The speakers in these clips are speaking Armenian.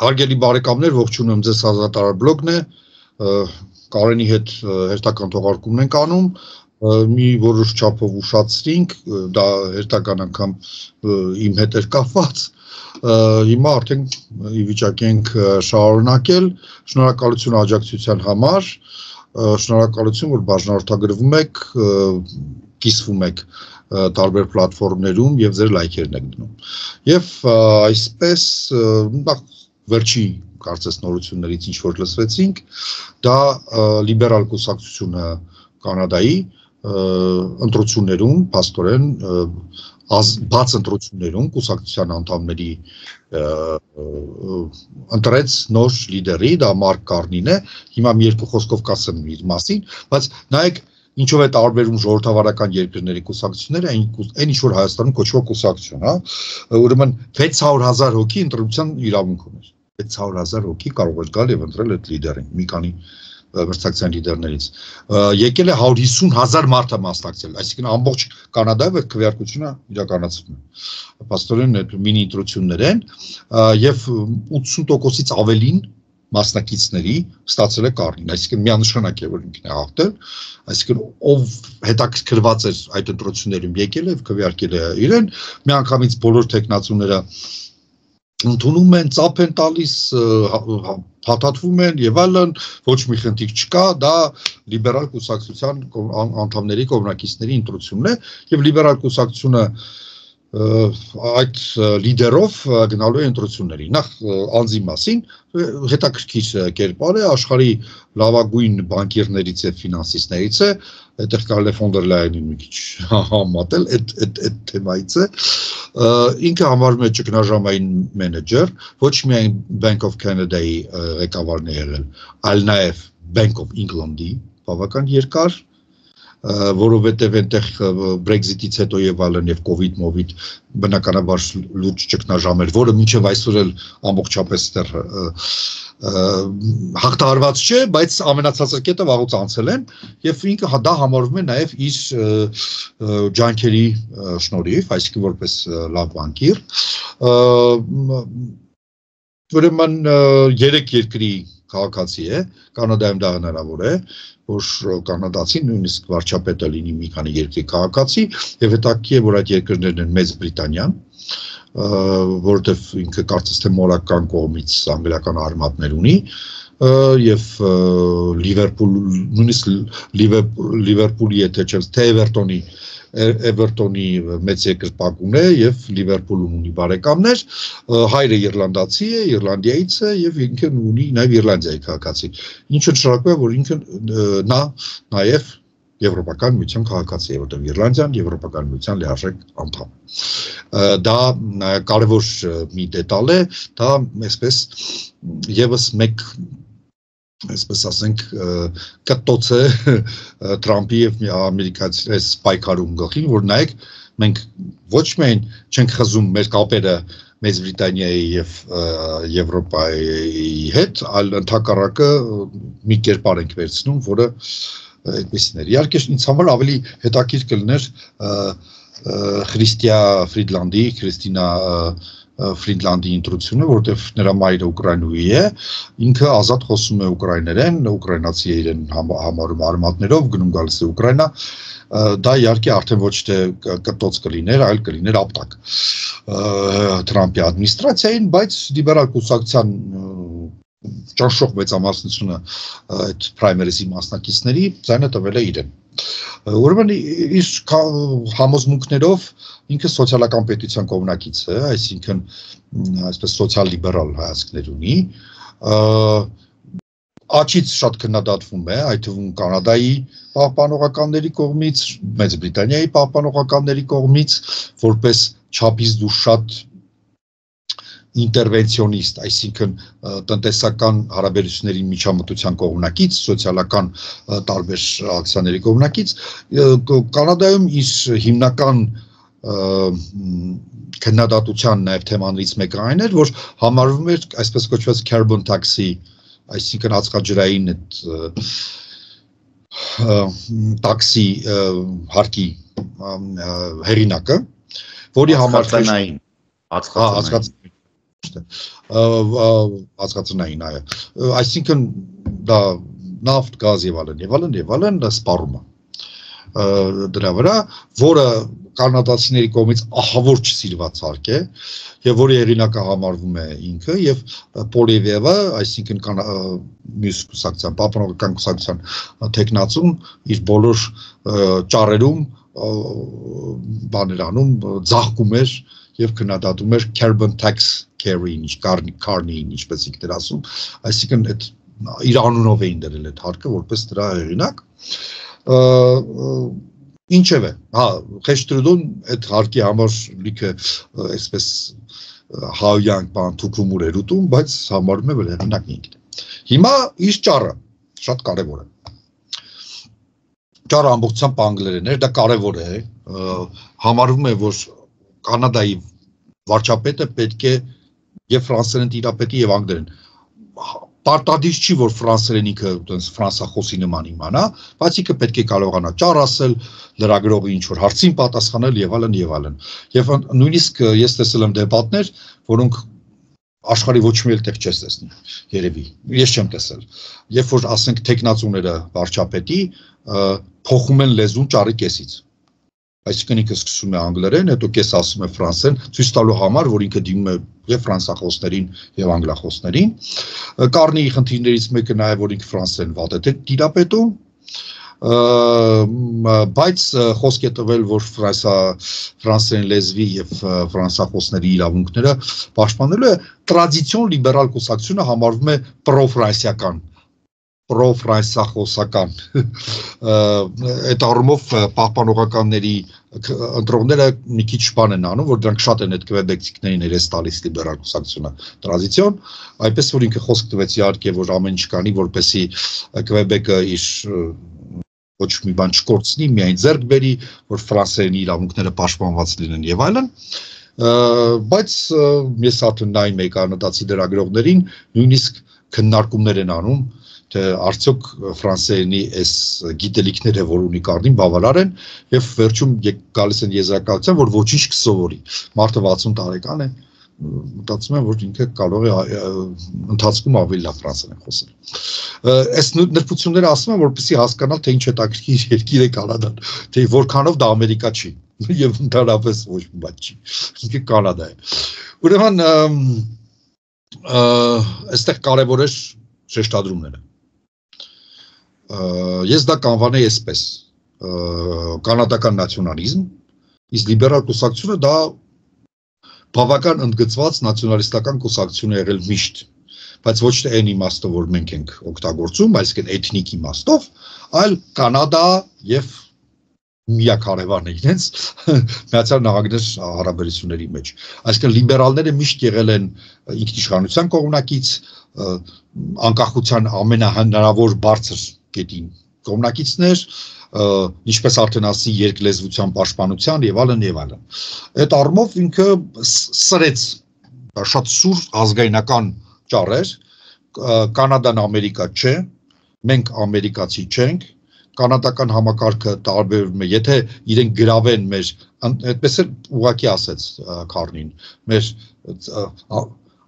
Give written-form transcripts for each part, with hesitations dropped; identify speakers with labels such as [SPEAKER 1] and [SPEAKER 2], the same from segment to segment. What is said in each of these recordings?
[SPEAKER 1] Հարգելի բարեկամներ, ողջունում ձեզ Ազատարար բլոգն է, Կարենի հետ հերթական թողարկումն ենք անում, մի որոշ չափով ուշացրինք, դա հերթական անգամ իմ հետ էր կապված, հիմա արդեն ի վիճակի ենք շարունակել, շնորհակալություն աջակցության համար, շնորհակալություն, որ բաժանորդագրվում եք, կիսվում եք տարբեր պլատֆորմներում և ձեր լայքերն եք դնում։ Եվ այսպես վերջի կարծես նորություններից ինչ որ լսվեցինք, դա լիբերալ կուսակցությունը Կանադայի ընտրություններում, փաստորեն բաց ընտրություններում կուսակցության անդամների ընտրեց նոր լիդերի, դա Մարկ Կարնին է, հիմա մի երկու խոսքով կասեմ իր մասին, բայց նայեք ինչով է տարբերում ժողովրդավարական երկրների կուսակցությունները, այն ինչ որ Հայաստանում կոչվող կուսակցություն, հա, ուրեմն 600,000 հոգի ընտրության իրավունք ուներ, 600,000 հոգի կարող էր գալ եւ ընտրել այդ լիդերին, մի քանի մրցակցային լիդերներից, եկել է 150,000 մարդ է մասնակցել, այսինքն ամբողջ Կանադայով այդ քվեարկությունը իրականացվում է, փաստորեն այդ մինի ընտրություններ են եւ 80%-ից ավելին մասնակիցների ստացել է Կարնին, այսինքն միանշանակ է, որ ինքն է հաղթել, այսինքն ով հետաքրքրված էր այդ ընտրություններում եկել է եւ քվեարկել է իրեն, միանգամից բոլոր տեխնացուները ընդունում են, ծափ են տալիս, փաթաթվում են եւ այլն, ոչ մի խնդիր չկա, դա լիբերալ կուսակցության անդամների կողմնակիցների ընտրությունն է եւ լիբերալ կուսակցությունը այդ լիդերով գնալու է ընտրությունների, նախ անձի մասին, հետաքրքիր կերպար է, աշխարհի լավագույն բանկիրներից եւ ֆինանսիստներից է, այդտեղ կարելի է ֆոն դեր Լայենին մի քիչ համատել, այդ թեմայից է, ինքը համարվում է ճգնաժամային մենեջեր, ոչ միայն Bank of Canada-ի ղեկավարն է եղել, այլ նաեւ Bank of England-ի բավական երկար, որովհետև այնտեղ Brexit-ից հետո եւ այլն եւ COVID-մովիդ բնականաբար լուրջ ճգնաժամ էր, որը մինչեւ այսօր էլ ամբողջապես դեռ հաղթահարված չէ, բայց ամենացածր կետը վաղուց անցել են եւ ինքը դա համարվում է նաեւ իր ջանքերի շնորհիվ, այսինքն որպես լավ բանկիր, ուրեմն 3 երկրի քաղաքացի է, Կանադայում դա հնարավոր է, որ կանադացին նույնիսկ վարչապետը լինի մի քանի երկրի քաղաքացի եւ հետաքրքիր է, որ այդ երկրներն են Մեծ Բրիտանիան, որովհետեւ ինքը կարծես թե մորական կողմից անգլիական արմատներ ունի եւ Լիվերպուլ, նույնիսկ Լիվերպուլի եթե չէ, թե Էվերտոնի մեծ երկրպագուն է եւ Լիվերպուլում ունի բարեկամներ, հայրը իռլանդացի է, Իռլանդիայից է եւ ինքը ունի նաեւ Իռլանդիայի քաղաքացի։ Ինչը նշանակում է, որ ինքը նա նաեւ Եվրոպական միության քաղաքացի է, որտեղ Իռլանդիան Եվրոպական միության լիարժեք անդամ է։ Դա կարևոր մի դետալ է, դա այսպես եւս մեկ այսպես ասենք կտոց է Թրամփի եւ ամերիկացի պայքարում գլխին, որ նայեք մենք ոչ միայն չենք խզում մեր կապերը Մեծ Բրիտանիայի եւ Եվրոպայի հետ, այլ ընդհակառակը մի կերպար ենք վերցնում, որը այդպեսին էր։ Իհարկե ինձ համար ավելի հետաքրքիր կլիներ Քրիստինա Ֆրիդլանդի ընտրությունը, որտեղ նրա մայրը ուկրաինուհի է, ինքը ազատ խոսում է ուկրաիներեն, ուկրաինացի է իրեն համարում արմատներով, գնում գալիս է Ուկրաինա, դա իհարկե արդեն ոչ թե կտոց կլիներ, այլ կլիներ ապտակ Թրամփի ադմինիստրացիային, բայց լիբերալ կուսակցության ճնշող մեծամասնությունը այդ պրայմերիսի մասնակիցների ձայնը տվել է իրեն։ Ուրեմն իր համոզմունքներով ինքը սոցիալական պետության կողմնակից է, այսինքն այսպես սոցիալ-լիբերալ հայացքներ ունի, աչից շատ քննադատվում է, այդ թվում Կանադայի պահպանողականների կողմից, Մեծ Բրիտանիայի պահպանողականների կողմից, որպես չափից դուրս շատ ինտերվենցիոնիստ, այսինքն տնտեսական հարաբերությունների միջամտության կողմնակից, սոցիալական տարբեր ակցիաների կողմնակից, Կանադայում իր հիմնական քննադատության նաև թեմաներից մեկը այն էր, որ համարվում էր այսպես կոչված carbon tax-ի, այսինքն ածխաջրային տաքսի հարկի հեղինակը, որի համար Հասկացնային այո, այսինքն դա նավթ, գազ եւ այլն դա սպառում է դրա վրա, որը կանադացիների կողմից ահավոր չսիրված հարկ է եւ որի հեղինակը համարվում է ինքը եւ Պոլիևը, այսինքն մյուս կուսակցության, պահպանողական կուսակցության տեխնացուն իր բոլոր ճառերում բաներանում ձաղկում էր եւ քննադատում էր carbon tax carrying, carrying, ինչպես ինքն էր ասում, այսինքն այդ իր անունով էին դրել այդ հարկը որպես դրա հեղինակ Ինչև է, խեշտրուդուն այդ հարկի համար լիքը այսպես հայյանք բան թուքումուր էր ուտում, բայց համարում է որ հեղինակն ինքն է։ Հիմա իր ճառը շատ կարևոր է։ Ճառը ամբողջությամբ անգլերեն էր, դա կարևոր է, համարվում է որ Կանադայի վարչապետը պետք է եւ ֆրանսերեն տիրապետի եւ անգլերեն Պարտադիր չի, որ ֆրանսերեն ինքը ֆրանսախոսի նման իմանա, բայց ինքը պետք է կարողանա ճառ ասել, լրագրողի ինչ-որ հարցին պատասխանել եւ այլն եւ այլն։ Եվ նույնիսկ ես տեսել եմ դեպատներ, որոնք աշխարհի ոչ մի տեղ չես տեսնի, երևի։ Ես չեմ տեսել։ Երբ որ ասենք տեխնացուները վարչապետի փոխում են լեզուն ճառի կեսից։ Այսինքն ինքը սկսում է անգլերեն, հետո կես ասում է ֆրանսերեն, ցույց տալու համար, որ ինքը դիմում է եւ ֆրանսախոսներին եւ անգլախոսներին։ Կարնիի խնդիրներից մեկը նաեւ որ ինքը ֆրանսերեն վատ է տիրապետում, բայց խոսք է տվել, որ ֆրանսերեն լեզվի եւ ֆրանսախոսների իրավունքները պաշտպանելու է տրադիցիոն լիբերալ կուսակցությունը համարվում է պրոֆրանսիական պրոֆրանսախոսական այդ առումով պահպանողականների ընտրողները մի քիչ բան են անում, որ դրանք շատ են այդ քվեբեկցիկներին երես տալիս լիբերալ կուսակցությունը տրադիցիոն, այնպես որ ինքը խոսք տվեց իհարկե, որ ամեն ինչ կանի, որպեսզի Քվեբեկը իր ոչ մի բան չկորցնի, միայն ձեռք բերի, որ ֆրանսերենի իրավունքները պաշտպանված լինեն եւ այլն, բայց ես արդեն նայում եի կանադացի լրագրողներին, նույնիսկ քննարկումներ են անում թե արդյոք ֆրանսերենի այս գիտելիքները, որ ունի Կարնին, բավարար են եւ վերջում գալիս են եզրակացության, որ ոչինչ կսովորի։ Մարդը 60 տարեկան է, մտածում եմ, որ ինքը կարող է ընթացքում ավելի լավ ֆրանսերեն խոսել։ Այս նրբությունները ասում են, որպեսզի հասկանալ, թե ինչ հետաքրքիր երկիր է Կանադան, թե որքանով դա Ամերիկա չի եւ ընդհանրապես ոչ մի բան չի։ Ինքը Կանադա է։ Ուրեմն այստեղ կարևոր է շեշտադրումները։ Ես դա կանվանեի այսպես, կանադական նացիոնալիզմ, իսկ լիբերալ կուսակցությունը դա բավական ընդգծված նացիոնալիստական կուսակցություն է եղել միշտ, բայց ոչ թե այն իմաստով, որ մենք ենք օգտագործում, այսինքն էթնիկ իմաստով, այլ Կանադա եւ միակարևարն է իրենց Միացյալ Նահանգներ հարաբերությունների մեջ։ Այսինքն լիբերալները միշտ եղել են ինքնիշխանության կողմնակից, անկախության ամենահնարավոր բարձր կետին կողմնակիցներ, ինչպես արդեն ասի երկլեզվության պաշտպանության եւ այլն եւ այլն։ Այդ առումով ինքը սրեց շատ սուր ազգայնական ճառեր, Կանադան Ամերիկա չէ, մենք ամերիկացի չենք, կանադական համակարգը տարբերվում է, եթե իրենք գրավեն մեր, այդպես էլ ուղղակի ասեց Քարնին, մեր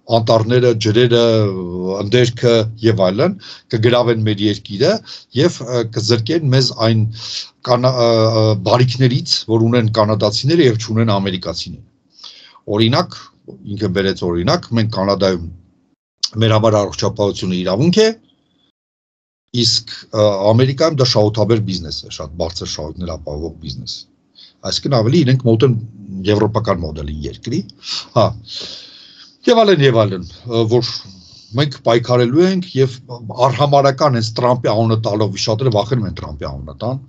[SPEAKER 1] անտառները, ջրերը, ընդերքը եւ այլն կգրավեն մեր երկիրը եւ կզրկեն մեզ այն բարիքներից, որ ունեն կանադացիները եւ չունեն ամերիկացիները։ Օրինակ, ինքը բերեց օրինակ, մենք Կանադայում մեր համար առողջապահությունը իրավունք է, իսկ Ամերիկայում դա շահութաբեր բիզնես է, շատ բարձր շահույթներ ապահովող բիզնես։ Այսինքն ավելի իրենք մոտ են եվրոպական մոդելին երկրի, հա։ Եվ այլն, որ մենք պայքարելու ենք եւ արհամարական այս Տրամպի անունը տալով շատերը վախենում են Տրամպի անունը տան,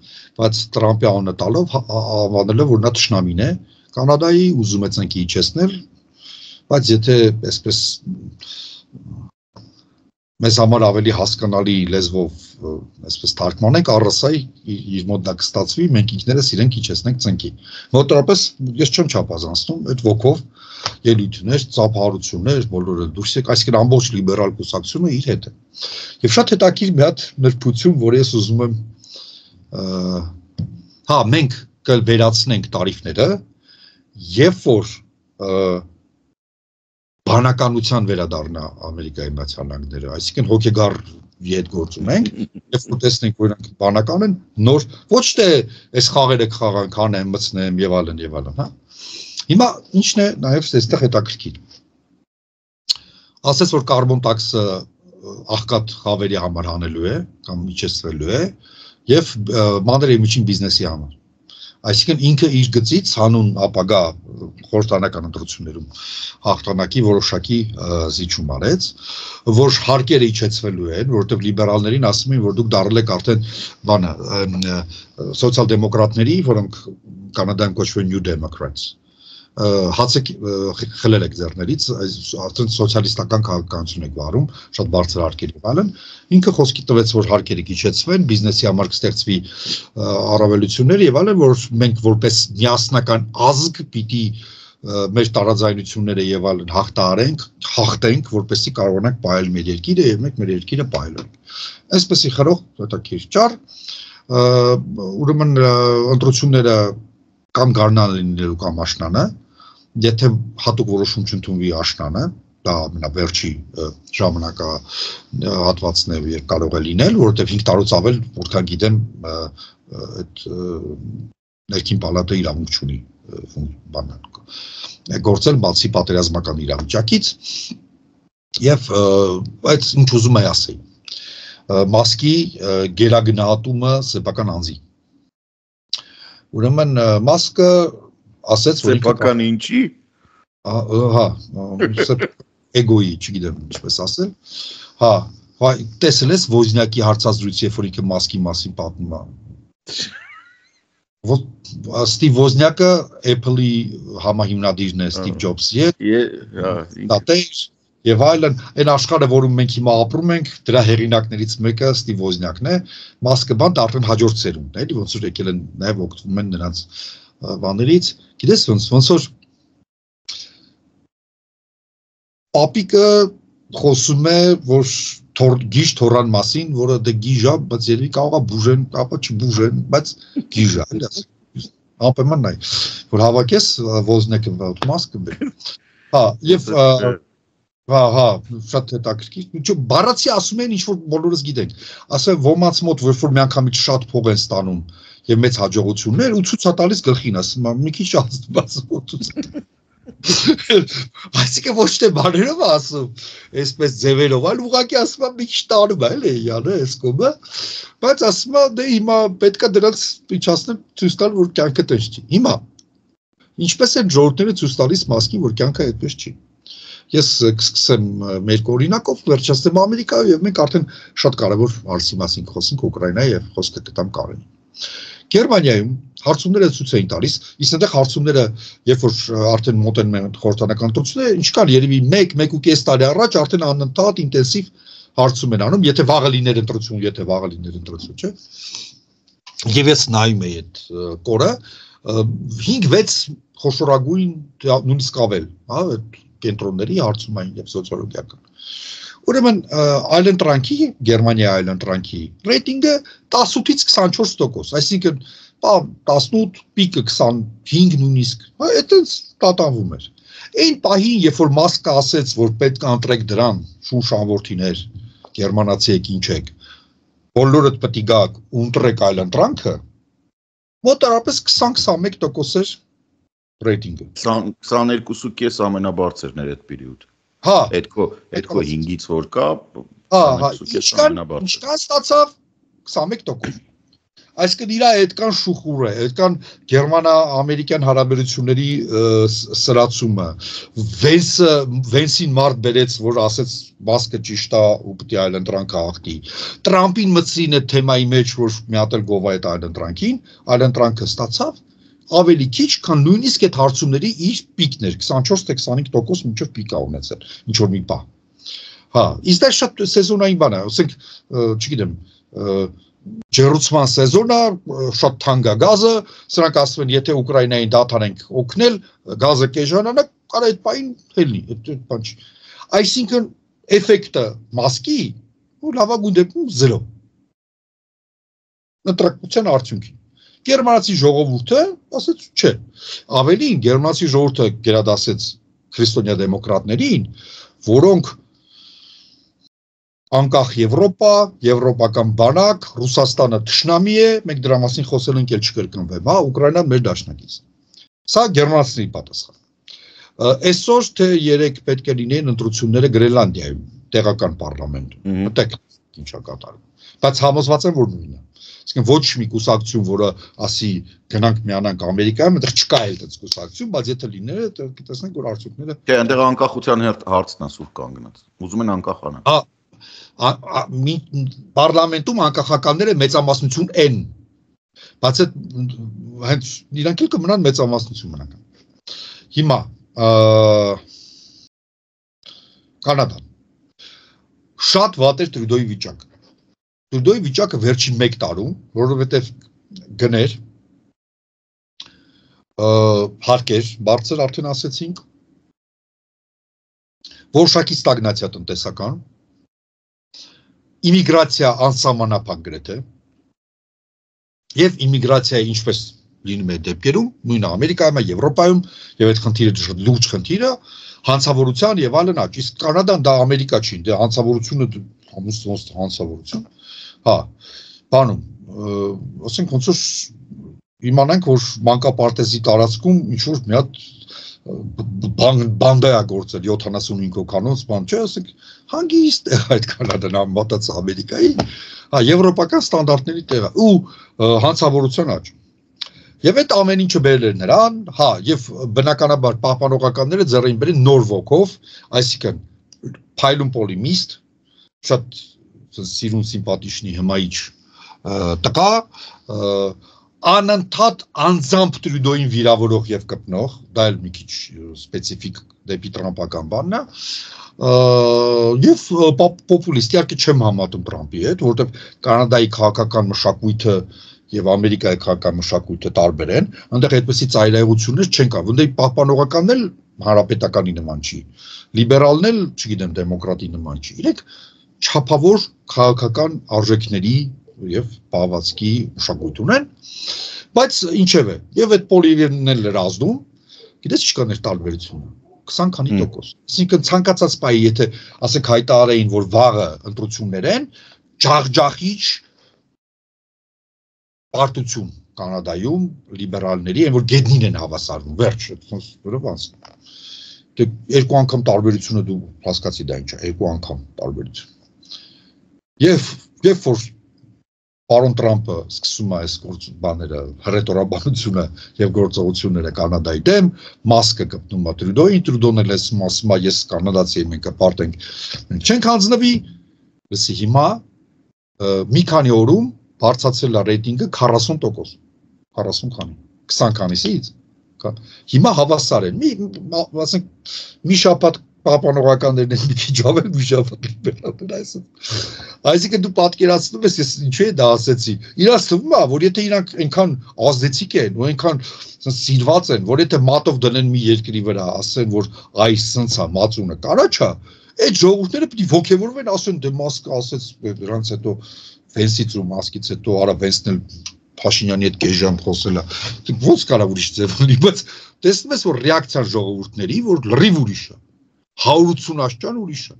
[SPEAKER 1] բայց Տրամպի անունը տալով անվանելով որ նա թշնամին է, Կանադայի ուզում է ցանկի իջեցնել, բայց եթե այսպես մեզ համար ավելի հասկանալի լեզվով այսպես թարգմանենք RSI իր մոտ դա կստացվի, մենք ինքներս իրենք իջեցնենք ցնկի։ Մոտավորապես ես չեմ չափազանցնում այդ ոգով ելույթներ, ծափահարություններ, բոլորը դուրս եք, այսինքն ամբողջ լիբերալ կուսակցությունը իր հետ է։ Եվ շատ հետաքրքիր մի հատ նրբություն, որ ես ուզում եմ հա, մենք կվերացնենք տարիֆները, երբ որ բանականության վերադառնա Ամերիկայի Միացյալ Նահանգները, այսինքն հոգեգար հետ գործ ունենք, եւ տեսնենք որ նրանք բանական են, նոր ոչ թե այս խաղերը կխաղանք, հանեմ, մցնեմ եւ այլն, հա։ Հիմա ինչն է նաեւ այստեղ հետաքրքիր։ Ասես որ կարբոն տաքսը աղքատ խավերի համար հանելու է կամ իջեցվելու է եւ մանր եւ միջին բիզնեսի համար։ Այսինքն ինքը իր գծից հանուն ապագա խորհրդանական ընտրություններում հաղթանակի որոշակի զիջում արեց, որ հարկերը իջեցվելու են, որովհետև լիբերալներին ասում են, որ դուք դառել եք արդեն բանը սոցիալ-դեմոկրատների, որոնք Կանադայում կոչվում են New Democrats, հացը խլել եք ձեռներից, արդեն սոցիալիստական քաղաքականություն եք վարում, շատ բարձր հարկեր եւ այլն, ինքը խոսքի տվեց, որ հարկերը իջեցվեն, բիզնեսի համար կստեղծվի առավելություններ եւ այլն, որ մենք որպես միասնական ազգ պիտի մեր տարաձայնությունները եւ այլն հաղթենք, որպեսզի կարողանանք պահել մեր երկիրը եւ մենք մեր երկիրը պահելով։ Այսպեսի խրող հետաքրքիր ճար, ուրեմն ընտրությունները կամ գարնան լինելու կամ աշնանը, եթե հատուկ որոշում չընդունվի աշնանը, դա ամենավերջի ժամանակա հատվածն է, երբ կարող է լինել, որովհետև 5 տարուց ավել, որքան գիտեմ, այդ ներքին պալատը իրավունք չունի գործել բացի պատերազմական իրավիճակից, եւ այդ ինչ ուզում եմ ասել, մասկի գերագնահատումը սեփական անձի։ Ուրեմն մասկը ասեց որ
[SPEAKER 2] սեփական ինչի
[SPEAKER 1] հա էգոյի չգիտեմ ինչպես ասել հա տեսել ես Ոզնյակի հարցազրույցը երբ որ ինքը մասկի մասին պատմում է Ստիվ Ոզնյակը Apple-ի համահիմնադիրն է Ստիվ Ջոբսի հետ եւ այլն այն աշխարհը որում մենք հիմա ապրում ենք դրա հեղինակներից մեկը Ստիվ Ոզնյակն է մասկը բան դա արդեն հաջորդ սերունդն է էլի ոնց որ եկել են նաեւ օգտվում են նրանց բաներից գիտես ոնց որ պապիկը խոսում է որ գիժ թորան մասին որը դե գիժա բայց երևի կարող է բուժեն ապա չբուժեն բայց գիժա անպայման նայ որ հավաքես Ոզնյակը մասկը հա եւ հա, շատ հետաքրքիր, բառացի ասում են ինչ-որ բոլորս գիտենք, ասեմ ոմանց մոտ, որ մի անգամից շատ փող են ստանում և մեծ հաջողություններ, ու ցույց է տալիս գլխին, ասում մի քիչ այսինքն ոչ թե բաներով է ասում, այսպես ձևերով, այլ ուղղակի ասում է մի քիչ տանում է, էլի յանը, այս կողմը, բայց ասում է դե հիմա պետք է դրանց իջացնել ցույց տալ, որ կյանքը տենց չի։ Հիմա ինչպես են ժողովուրդները ցույց տալիս մասկին, որ կյանքը այդպես չի։ Ես կսկսեմ մեր օրինակով վերջացնեմ Ամերիկայով եւ մենք արդեն շատ կարեւոր հարցի մասին խոսենք Ուկրաինայի եւ խոսքը կտամ Կարենին։ Գերմանիայում հարցումները ցույց էին տալիս, իսկ այնտեղ հարցումները երբ որ արդեն մոտենում են խորհրդանական ընտրությունները, ինչ կան երևի 1-1.5 տարի առաջ արդեն անընդհատ ինտենսիվ հարցում են անում, եթե վաղը լիներ ընտրություն, չէ։ Եվ ես նայում եի այդ կորը 5-6 խոշորագույն նույնիսկ ավել, հա, կենտրոնների հարցումային եւ սոցիոլոգիական։ Ուրեմն այլընտրանքի Գերմանիայի այլընտրանքի ռեյտինգը 18-ից 24%, այսինքն 18 պիկը 25 նույնիսկ, այդպես տատանվում էր։ Այն պահին, երբ որ մասկը ասեց, որ պետք է ընտրեք դրան, շուշ անորթիներ, գերմանացի եք ինչ եք, բոլորդ պետք է գաք ու ընտրեք այլընտրանքը, մոտարապես 20-21% էր ռեյտինգը
[SPEAKER 2] 22.5 ամենաբարձրն էր այդ պերիոդ։
[SPEAKER 1] Հա,
[SPEAKER 2] այդ քո 5-ից որ կա,
[SPEAKER 1] հա, ինչքան ստացավ 21%։ Այսինքն իր այդքան շուխուր է, այդքան գերմանա-ամերիկյան հարաբերությունների սրացումը, Վենսին մարդ բերեց, որ ասեց մասկը ճիշտ է ու պետք է այլընտրանքը հաղթի։ Տրամպին մտցին այդ թեմայի մեջ, որ մի հատ էլ գովա այդ այլընտրանքին, այլընտրանքը ստացավ ավելի քիչ, քան նույնիսկ այդ հարցումների իր պիկներ 24-25% մինչև պիկա ունեցել, ինչ որ մի բան։ Հա, իսկ դա շատ սեզոնային բան է, ասենք, չգիտեմ, ջերուցման սեզոնը շատ թանկ է գազը, սրանք ասում են, եթե Ուկրաինային դադարենք օգնել, գազը կես ժամանակ, կարա այդ բանին հելնի, այդ բան չի։ Այսինքն էֆեկտը մասկի ու լավագույն դեպքում 0։ Ընտրակցության արդյունքին։ Գերմանացի ժողովուրդը ասեց չէ։ Ավելին գերմանացի ժողովուրդը գերադասեց քրիստոնյա դեմոկրատներին, որոնք անկախ Եվրոպա, եվրոպական բանակ, Ռուսաստանը թշնամի է, մենք դրա մասին խոսելու ենք, չկրկնվեմ, հա, Ուկրաինան մեր դաշնակից։ Սա գերմանացիների պատասխան։ Այսօր թե երեք պետք է լինեին ընտրությունները Գրենլանդիայում, տեղական պարլամենտում։ Մտեք ինչա կատարվում։ Բայց համոզված եմ, որ նույնն է։ Այսինքն ոչ մի կուսակցություն, որը ասի գնանք միանանք Ամերիկայում, այդտեղ չկա այլ այդ կուսակցություն, բայց եթե լիներ, կտեսնենք, որ արդյունքները
[SPEAKER 2] Չէ, այնտեղ անկախության հարցն է սուր կանգնած։ Ուզում են անկախ անեն։
[SPEAKER 1] Պարլամենտում անկախականները մեծամասնություն են, բայց հենց իրանք էլ կմնան մեծամասնություն մնան։ Հիմա Կանադան շատ վատ էր Տրյուդոյի վիճակը։ Տրյուդոյի վիճակը վերջին 1 տարում, որովհետև գներ հարկեր բարձր արդեն ասեցինք, որոշակի ստագնացիա տնտեսական, իմիգրացիա անսահմանափակ գրեթե, եւ իմիգրացիայի ինչպես լինում է դեպքերում, նույնը Ամերիկայում, Եվրոպայում, եւ այդ խնդիրը լուրջ խնդիր է, հանցավորության եւ այլն աճ։ Իսկ Կանադան դա Ամերիկա չի, դա հանցավորությունը հանցավորություն։ Հա, բանում, ասենք ոնց որ իմանանք, որ մանկապարտեզի տարածքում ինչ որ մի հատ բանդա է գործել 75 հոգանոց, բան չէ, ասենք հանգիստ է այդ Կանադան համատած Ամերիկայի, հա, եվրոպական ստանդարտների տեղ է ու հանցավորության աճ։ Եվ այդ ամեն ինչը բերել էր նրան, հա, եւ բնականաբար պահպանողականները ձեռին բերեն նոր ոգով, այսինքն փայլուն պոլիմիստ, շատ սիրուն սիմպաթիչնի հմայիչ տղա, անընդհատ անձամբ Տրյուդոյին վիրավորող եւ կպնող, դա էլ մի քիչ սպეციფիկ դեպի տրամպական բանն է, եւ պոպուլիստ, իհարկե չեմ համատում Տրամպի հետ, որովհետեւ Կանադայի քաղաքական մշակույթը եւ Ամերիկայի քաղաքական մշակույթը տարբեր են, այնտեղ այդպեսի ծայրահեղություններ չեն կա, որտեղ պահպանողականն էլ հանրապետականի նման չի, լիբերալն էլ, չգիտեմ, դեմոկրատի նման չի, իրենք չափավոր քաղաքական արժեքների եւ բավացքի մշակույթ ունեն, բայց ինչեւ է, եւ այդ պոլիվերն էլ էր ազդում, գիտես ի՞նչ կա ներ տարբերությունը, 20 քանի տոկոս, այսինքն ցանկացած պայի, եթե ասենք հայտարարեին, որ վաղը ընտրություններ են, ջախջախիչ պարտություն Կանադայում լիբերալների, այն որ գետնին են հավասարվում, վերջ, որով անցնում։ Դե երկու անգամ տարբերությունը դու հասկացի դա ինչ է, երկու անգամ տարբերություն։ Եվ որ պարոն Տրամպը սկսում է այս բաները, հռետորաբանությունը եւ գործողությունները Կանադայի դեմ, Մասկը կպնում է Տրյուդոյին, Տրյուդոն էլ ասում է ես կանադացի եմ, մենք կպարտենք, մենք չենք հանձնվի, լսի հիմա մի քանի օրում բարձրացել է ռեյտինգը 40%, 40 քանի, 20 քանիսից, հիմա հավասար են, ասենք մի շաբաթ պահպանողականներն են մի քիչ ավել, մի շաբաթ լիբերալները այսինքն դու պատկերացնում ես, ես ինչու է դա ասեցի, իրանց թվում է, որ եթե իրանք այնքան ազդեցիկ են, ու այնքան սիրված են, որ եթե մատով դնեն մի երկրի վրա, ասեն, որ այս սենց է, մածունը կարաչա, այդ ժողովուրդները պիտի ոգևորվեն, ասեն, դե Մասկը ասեց, դրանց հետո Վենսից ու Մասկից հետո արա Վենսն էլ Փաշինյանի հետ կես ժամ խոսել է, ոնց կարա ուրիշ ձև լինի, բայց տեսնում ես, որ ռեակցիան ժողովուրդների, որ լրիվ ուրիշ է, 180 աշճան ուրիշ է,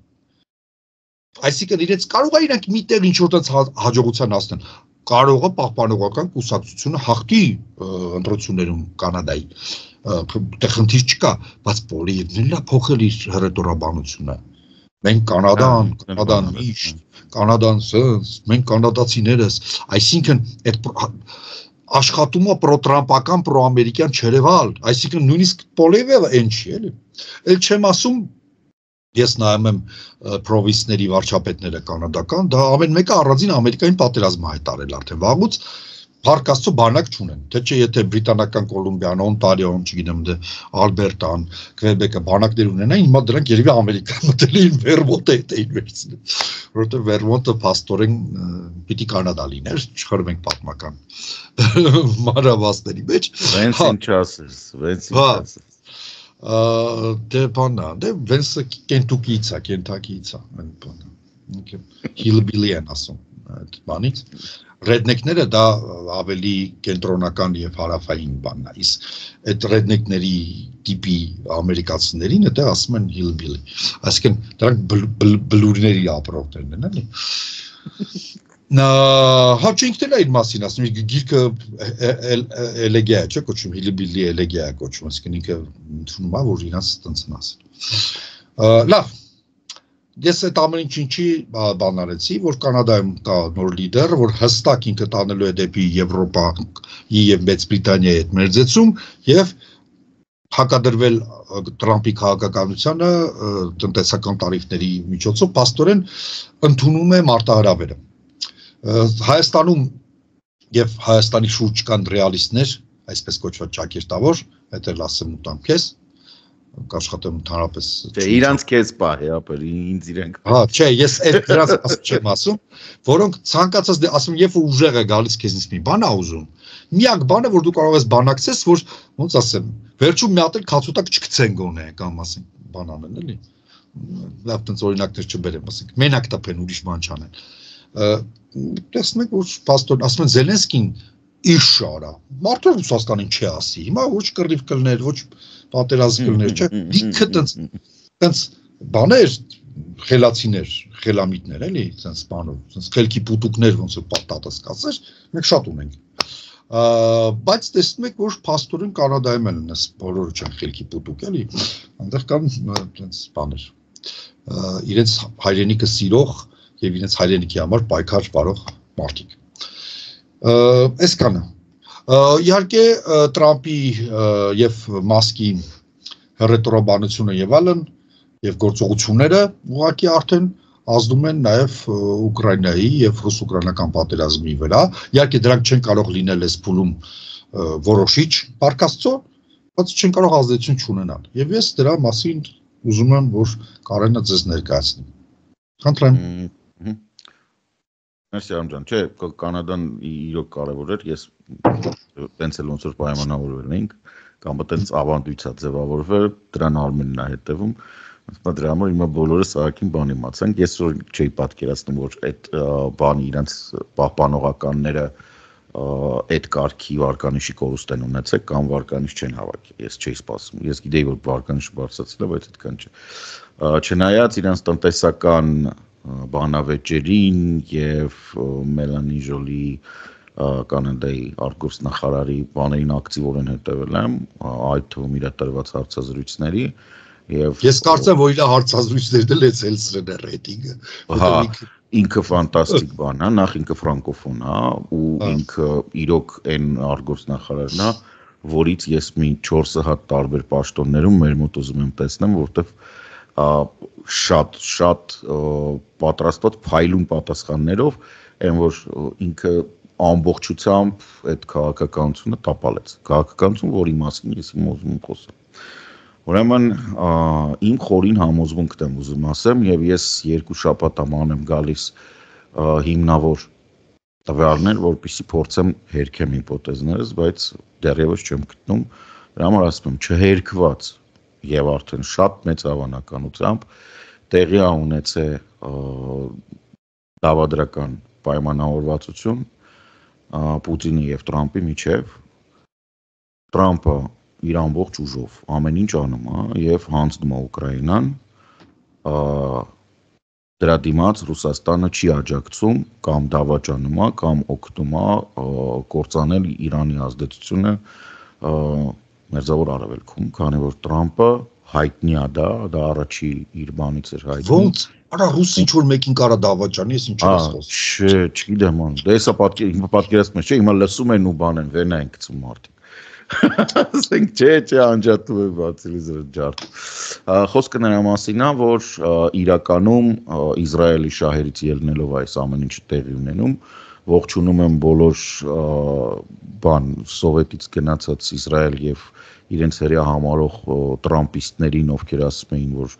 [SPEAKER 1] այսինքն իրենց կարող է իրանք մի տեղ ինչ-որ հաջողության հասնեն, կարող է պահպանողական կուսակցությունը հաղթի ընտրություններում Կանադայի, դե խնդիր չկա, բայց Պոլիևնին է փոխել իր հռետորաբանությունը, մենք Կանադան միշտ, Կանադան սենց, մենք կանադացիներս, այսինքն այդ աշխատումը պրոտրամպական, պրոամերիկյան չերևալ, այսինքն նույնիսկ Պոլիևը այն չի, էլի, էլ չեմ ասում, ես նայում եմ պրովինսների վարչապետները կանադական, դա ամեն մեկը առանձին Ամերիկային պատերազմ հայտարարել արդեն վաղուց, Փառք Աստծո բանակ չունեն, թե չէ եթե բրիտանական Կոլումբիան, Օնտարիոն, չգիտեմ, Ալբերտան, Քվեբեկը բանակներ ունենային, հիմա դրանք երևի Ամերիկա մտել էին Վերմոնտը հետ էին վերցնել, որովհետև Վերմոնտը փաստորեն պիտի Կանադա լիներ, չխրվենք պատմական մանրամասների մեջ։
[SPEAKER 2] Վենսին չասես, Վենսին չասես։
[SPEAKER 1] Դե բանա, դե Վենսը Կենտուկիից է, Կենտակիից է, այն բանը։ Հիլբիլի են ասում այդ բանից։ redneck-ները դա ավելի կենտրոնական եւ հարավային բանն է, իսկ այդ redneck-ների տիպի ամերիկացիներին այդտեղ ասում են hillbilly, այսինքն դրանք բլուրների ապրողներն են, էլի։ Հա չինքն էլ իր մասին ասում, գիրքը էլեգիա է, չէ՞ կոչվում, hillbilly էլեգիա է կոչվում, այսինքն ինքը ընդունում է, որ իրանց տենց են ասել։ Լավ, ես այդ ամեն ինչի բան արեցի, որ Կանադայում կա նոր լիդեր, որ հստակ ինքը տանելու է դեպի Եվրոպայի եւ Մեծ Բրիտանիայի հետ մերձեցում եւ հակադրվել Տրամպի քաղաքականությանը տնտեսական տարիֆների միջոցով պաստորեն ընդունում է մարտահրավերը։ Հայաստանում եւ Հայաստանի շուրջ կան ռեալիստներ, այսպես կոչված ճակերտավոր, այդ էլ ասեմ ու տամ քեզ, կաշխատեմ ընդհանրապես։
[SPEAKER 2] Չէ, իրանց քեզ պահի, ապեր ինձ իրենք։
[SPEAKER 1] Հա, չէ, ես այդ դրանց չեմ ասում, որոնք ցանկացած ասում, երբ որ ուժեղ է գալիս քեզնից մի բան ա ուզում, միակ բանը, որ դու կարող ես բանակցես, որ ոնց ասեմ, վերջում մի հատ էլ քացուտակ չգցեն գոնե կամ ասենք բան անեն, էլի։ Լավ տենց օրինակներ չբերեմ, ասենք, մենակ տպեն ուրիշ բան չանեն։ Տեսնում եք, որ պաստորն ասում են Զելենսկին իր շարա։ Մարդը Ռուսաստանին չի ասի։ Հիմա ոչ կռիվ կլներ, ոչ պատերազմ կլներ, չէ։ Ինքը տենց բաներ, խելացիներ, խելամիտներ, էլի, տենց բանով, տենց խելքի պուտուկներ ոնց է պատատս կասեր, մենք շատ ունենք։ Բայց տեսնում եք, որ պաստորին Կանադայում են ունես, բոլորը չեն խելքի պուտուկ, էլի, այնտեղ կան տենց բաներ։ Իրենց հայրենիքը սիրող եւ իրենց հայրենիքի համար պայքար վարող մարդիկ։ Այսքանը։ Իհարկե Տրամպի եւ Մասկի հռետորաբանությունը եւ այլն եւ գործողությունները ուղղակի արդեն ազդում են նաեւ Ուկրաինայի եւ ռուս-ուկրաինական պատերազմի վրա։ Իհարկե դրանք չեն կարող լինել այս փուլում որոշիչ պարկաստծո, բայց չեն կարող ազդեցություն չունենալ։ Եվ ես դրա մասին ուզում եմ, որ Կարենը ձեզ ներկայացնի։ Խնդրեմ։
[SPEAKER 2] Մերսի Արմջան, չէ, Կանադան իրոք կարևոր էր, ես տենց էլ ոնց որ պայմանավորվել էինք, կամ տենց ավանդույց է ձևավորվել, դրան Արմենն է հետևում, դրա համար հիմա բոլորս ահագին բան իմացանք, ես որ չէի պատկերացնում, որ այդ բանի իրենց պահպանողականները այդ կարգի վարկանիշի կորուստ են ունեցել կամ վարկանիշ չեն հավաքի, ես չէի սպասում, ես գիտեի, որ վարկանիշը բարձրացել է, բայց այդքան չէ։ Չնայած իրենց տնտեսական բանավեճերին եւ Մելանի Ժոլի Կանադայի արտգործնախարարի բաներին ակտիվորեն հետևել եմ, այդ թվում իր տրված հարցազրույցների եւ
[SPEAKER 1] ես կարծեմ, որ իր հարցազրույցներն էլ էցելցրել է ռեյտինգը։
[SPEAKER 2] Հա, ինքը ֆանտաստիկ բան է, նախ ինքը ֆրանկոֆոն է ու ինքը իրոք այն արտգործնախարարն է, որից ես մի 4 հատ տարբեր պաշտոններում մեր մոտ ուզում եմ տեսնեմ, որտեղ շատ պատրաստված փայլուն պատասխաններով, այն որ ինքը ամբողջությամբ այդ քաղաքականությունը տապալեց։ Քաղաքականություն, որի մասին ես հիմա ուզում եմ խոսել։ Ուրեմն իմ խորին համոզմունքն եմ ուզում ասեմ, եւ ես 2 շաբաթ աման եմ գալիս հիմնավոր տվյալներ, որպեսզի փորձեմ հերքեմ հիպոթեզներս, բայց դեռևս չեմ գտնում։ Դրա համար ասում եմ, չհերքված եւ արդեն շատ մեծ հավանականությամբ տեղի ունեցել դավադրական պայմանավորվածություն Պուտինի եւ Տրամպի միջև։ Տրամպը իր ամբողջ ուժով ամեն ինչ անում է եւ հանձնում է Ուկրաինան, դրա դիմաց Ռուսաստանը չի աջակցում կամ դավաճանում է կամ օգնում է կործանել Իրանի ազդեցությունը Մերձավոր Արևելքում, քանի որ Տրամպը հայտնի է դա առաջի իր բանից էր հայտնի։
[SPEAKER 1] Ոնց արա ռուսը ինչ որ մեկին կարա դավաճանի, ես ինչ ես խոսում։
[SPEAKER 2] Չէ, չգիտեմ, դա հեսա պատկերացնում ես, չէ, հիմա լսում են ու բան են, վերնա են գցում մարդիկ։ Ասենք չէ, անջատում է բացիլիզը ջարդ։ Խոսքը նրա մասին է, որ իրականում Իսրայելի շահերից ելնելով այս ամեն ինչը տեղի ունենում, ողջունում եմ բոլոր սովետից գնացած Իսրայել եւ իրենց հրյա համարող տրամպիստներին, ովքեր ասում էին, որ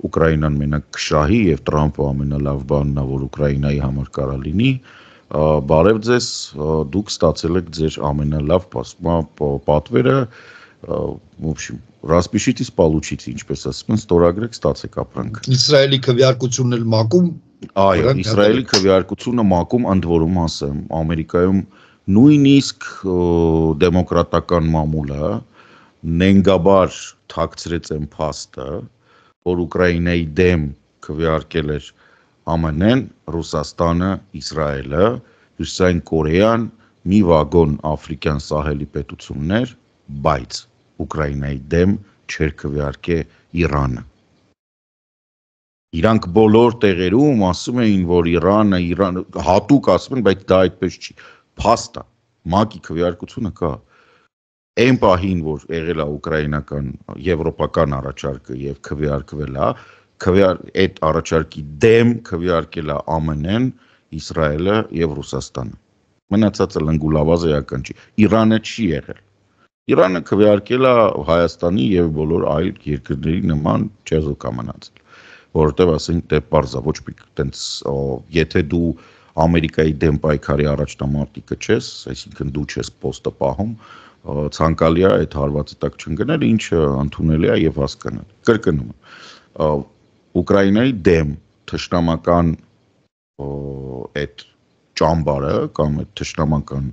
[SPEAKER 2] Ուկրաինան մենակ կշահի եւ Տրամպը ամենալավ բանն է, որ Ուկրաինայի համար կարա լինի, բարև ձեզ, դուք ստացել եք ձեր ամենալավ պատվերը, в общем, распишитесь, получите, ինչպես ասում են, ստորագրեք, ստացեք ապրանք։
[SPEAKER 1] Իսրայելի քվեարկությունն էլ մակում
[SPEAKER 2] Այո, Իսրայելի քվեարկությունը ՄԱԿ-ում ընդ որում ասեմ, Ամերիկայում նույնիսկ դեմոկրատական մամուլը նենգաբար թաքցրեց այն փաստը, որ Ուկրաինայի դեմ քվեարկել էր ԱՄՆ-ն, Ռուսաստանը, Իսրայելը, Հյուսիսային Կորեան, մի վագոն աֆրիկյան սահելի պետություններ, բայց Ուկրաինայի դեմ չէր քվեարկե Իրանը։ Իրանք բոլոր տեղերում ասում էին, որ Իրանը հատուկ ասում են, բայց դա այդպես չի։ Փաստ է, ՄԱԿ-ի քվեարկությունը կա։ Այն պահին, որ եղել է ուկրաինական եվրոպական առաջարկը եւ քվեարկվել է, այդ առաջարկի դեմ քվեարկել է ԱՄՆ-ն, Իսրայելը եւ Ռուսաստանը։ Մնացածը լնգուլավազը էական չի։ Իրանը չի եղել։ Իրանը քվեարկել է Հայաստանի եւ բոլոր այլ երկրների նման չեզոք մնացել, որովհետեւ ասենք դե պարզա ոչ մի տենց եթե դու Ամերիկայի դեմ պայքարի առաջնամարտիկը չես, այսինքն դու չես պոստը պահում, ցանկալի է այդ հարվածը տակ չընկնել, ինչը ընդունելի է եւ հասկանալ։ Կրկնում եմ, Ուկրաինայի դեմ թշնամական այդ ճամբարը կամ այդ թշնամական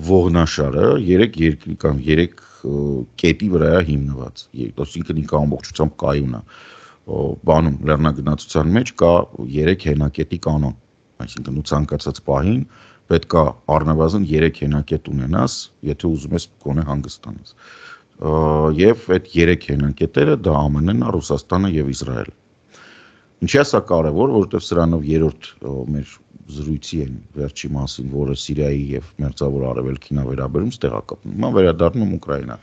[SPEAKER 2] ողնաշարը 3 երկրի կամ 3 կետի վրա է հիմնված։ Այսինքն ինքը ամբողջությամբ կայուն է։ Բանում լեռնագնացության մեջ կա 3 հենակետի կանոն, այսինքն ու ցանկացած պահին պետք է առնվազն 3 հենակետ ունենաս, եթե ուզում ես գոնե հանգստանաս։ Եվ այդ 3 հենակետերը դա ԱՄՆ-ն, Ռուսաստանը եւ Իսրայելը։ Ինչի՞ է սա կարևոր, որովհետեւ սրանով երրորդ մեր զրույցի են վերջի մասին, որը Սիրիայի եւ Մերձավոր Արևելքին է վերաբերում, ստեղակապնում։ Հիմա վերադառնում Ուկրաինա։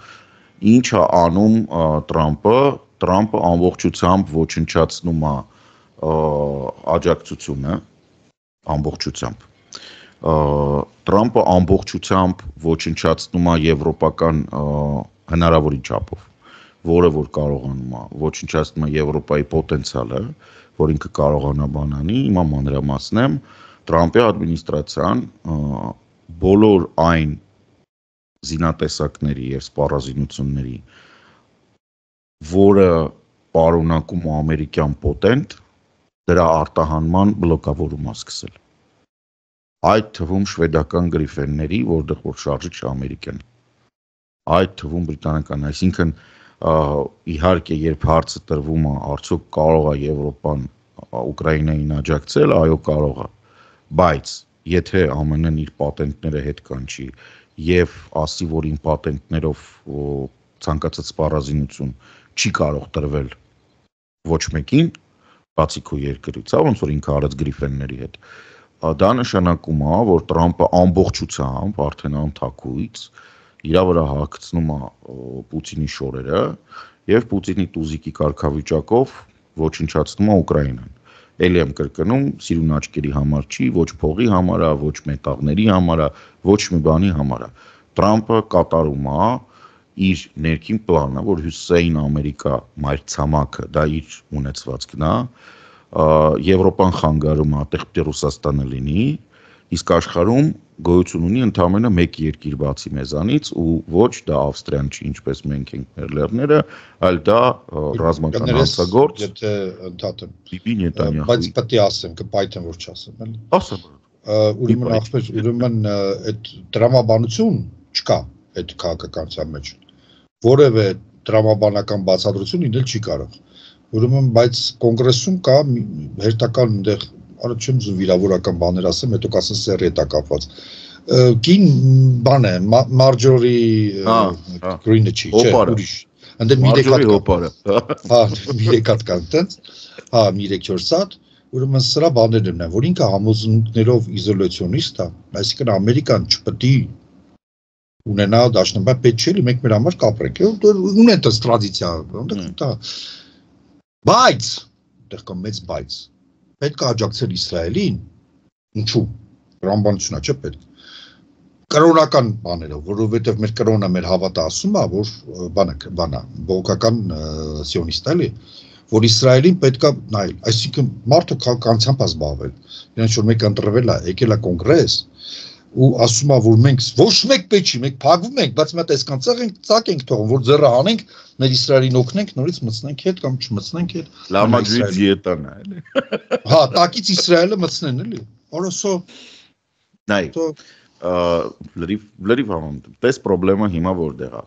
[SPEAKER 2] Ինչ է անում Տրամպը։ Տրամպը ամբողջությամբ ոչնչացնում է աջակցությունը ամբողջությամբ։ Տրամպը ամբողջությամբ ոչնչացնում է եվրոպական հնարավորին չափով, որը որ կարողանում է ոչնչացնում է Եվրոպայի պոտենցիալը, որ ինքը կարողանա բանանի, հիմա մանրամասնեմ, Տրամպի ադմինիստրացիան բոլոր այն զինատեսակների եւ սպառազինությունների, որը պարունակում է ամերիկյան պոտենտ, դրա արտահանման բլոկավորում է սկսել։ Այդ թվում շվեդական գրիֆենների, որտեղ որ շարժիչ ամերիկյան, այդ թվում բրիտանական, այսինքն իհարկե երբ հարցը տրվում է, արդյոք կարող է Եվրոպան Ուկրաինային աջակցել, այո կարող է, բայց եթե ԱՄՆ-ն իր պատենտները հետ կանչի եւ ասի, որ իմ պատենտներով ցանկացած սպառազինություն չի կարող տրվել ոչ մեկին, բացի քո երկրից, ոնց որ ինքը արած գրիֆենների հետ, դա նշանակում է, որ Տրամպը ամբողջությամբ արդեն անթակույց իր վրա հագցնում է Պուտինի շորերը եւ Պուտինի տուզիկի կարգավիճակով ոչնչացնում է Ուկրաինան։ Էլի եմ կրկնում, սիրուն աչքերի համար չի, ոչ փողի համար է, ոչ մետաղների համար է, ոչ մի բանի համար է։ Տրամպը կատարում է իր ներքին պլանը, որ Հյուսիսային Ամերիկա մայրցամաքը դա իր ունեցվածքն է, Եվրոպան խանգարում է, այդտեղ պետք է Ռուսաստանը լինի, իսկ աշխարհում գոյություն ունի ընդամենը մեկ երկիր բացի մեզանից ու ոչ դա Ավստրիան չի, ինչպես մենք ենք մեր լեռները, այլ դա ռազմական հանցագործ, եթե ընդհատեմ Բիբի Նետանյախու։ Բայց պետք է ասեմ, կպայթեմ որ չասեմ, էլի։ Ասա։ Ուրեմն ախպեր, ուրեմն այդ դրամաբանություն չկա այդ քաղաքականության մեջ։ Որևէ դրամաբանական բացատրություն ինել չի կարող։ Ուրեմն բայց կոնգրեսում կա հերթական այնտեղ Արա չեմ զում վիրավորական բաներ ասեմ, հետո կասեն սեռ հետա կապված։ Կին բան է, Մարջորի Գրինը չի, չէ, ուրիշ։ Այնտեղ մի հատ հոպարը։ Հա, մի հատ կան տենց։ Հա, մի 3-4 սատ, ուրեմն սրա բաներն են, որ ինքը համոզմունքներով իզոլյացիոնիստ է, այսինքն Ամերիկան չպետք է ունենա դաշնամուր, պետք չէ, մենք մեր համար կապրենք։ Ունեն դա տրադիցիա, դա։ Բայց, այդտեղ կա մեծ բայց պետք է աջակցել Իսրայելին, ինչու, ռամբանությունա չէ պետք, կրոնական բաներով, որովհետև մեր կրոնը մեր հավատը ասում է, որ բանա, բողոքական սիոնիստ էլի, որ Իսրայելին պետք է նայել, այսինքն մարդը քաղաքականությամբ է զբաղվել, իրենց որ մեկ ընտրվել է, եկել է կոնգրես,
[SPEAKER 1] ու ասում է, որ մենք ոչ մեկ պետք չի, մենք փակվում ենք, բայց մենք այսքան ծակ ենք թողում, որ ձեռը հանենք, մեր Իսրայելին օգնենք, նորից մտցնենք հետ կամ չմտցնենք հետ։
[SPEAKER 2] Լամաջի դիետան է, էլի։
[SPEAKER 1] Հա, տակից Իսրայելը մտցնեն, էլի։ Որոսո
[SPEAKER 2] Նայ, լրիվ համոն, տես պրոբլեմը հիմա որտեղ է։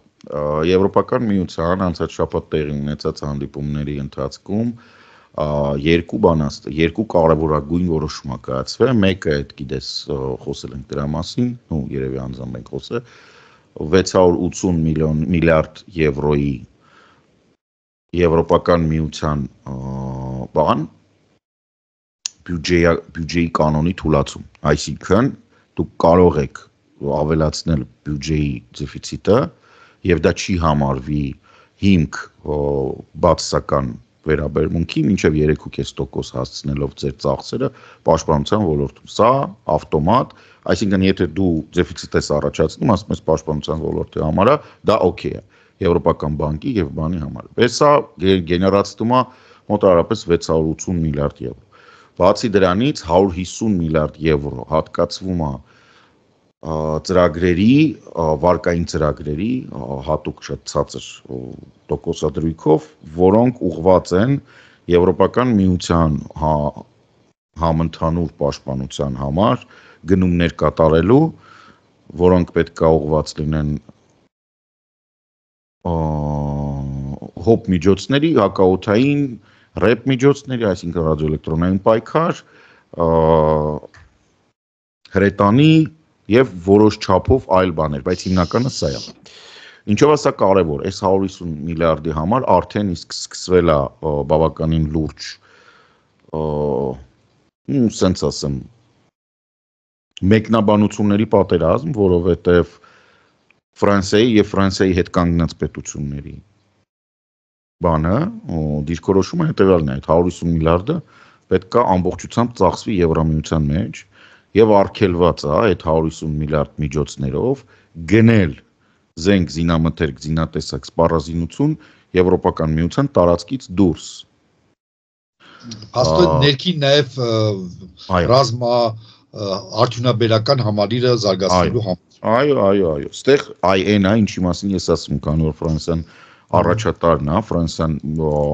[SPEAKER 2] Եվրոպական միության անցած շաբաթ տեղի ունեցած հանդիպումների ընթացքում երկու կարևորագույն որոշում է կայացվել, մեկը այդ գիտես խոսել ենք դրա մասին, ու երևի անձամբ ենք խոսել, 680 միլիարդ եվրոյի Եվրոպական միության բան բյուջեի կանոնի թուլացում, այսինքն դուք կարող եք ավելացնել բյուջեի դեֆիցիտը եւ դա չի համարվի հիմք բացասական վերաբերմունքի մինչև 3.5% հասցնելով ձեր ծախսերը պաշտպանության ոլորտում։ Սա ավտոմատ, այսինքն եթե դու դեֆիցիտ ես առաջացնում, ասում ես պաշտպանության ոլորտի համար, դա օքեյ է Եվրոպական բանկի եւ բանի համար։ Սա գեներացնում է մոտավորապես 680 միլիարդ եվրո։ Բացի դրանից 150 միլիարդ եվրո հատկացվում է ծրագրերի, վարկային ծրագրերի հատուկ շատ ցածր տոկոսադրույքով, որոնք ուղղված են Եվրոպական միության համընդհանուր պաշտպանության համար գնումներ կատարելու, որոնք պետք է ուղղված լինեն հոբ միջոցների, հակաօդային, ռեփ միջոցների, այսինքն ռադիոէլեկտրոնային պայքար, հրետանի եւ որոշ չափով այլ բաներ, բայց հիմնականը սա է։ Ինչով է սա կարևոր, այս 150 միլիարդի համար արդեն իսկ սկսվել է բավականին լուրջ, սենց ասեմ, մեկնաբանությունների պատերազմ, որովհետեւ Ֆրանսիայի եւ Ֆրանսիայի հետ կանգնած պետությունների բանը դիրքորոշումը հետեւյալն է, այդ 150 միլիարդը պետք է ամբողջությամբ ծախսվի Եվրամիության մեջ եւ արգելված է այդ 150 միլիարդ միջոցներով գնել զենք, զինամթերք, զինատեսակ, սպառազինություն Եվրոպական միության տարածքից դուրս։
[SPEAKER 1] Հաստատ ներքին նաեւ ռազմա արդյունաբերական համալիրը զարգացնելու համար։
[SPEAKER 2] Այո, ստեղ այն է, ինչի մասին ես ասում, քանի որ Ֆրանսիան առաջատարն է, Ֆրանսիան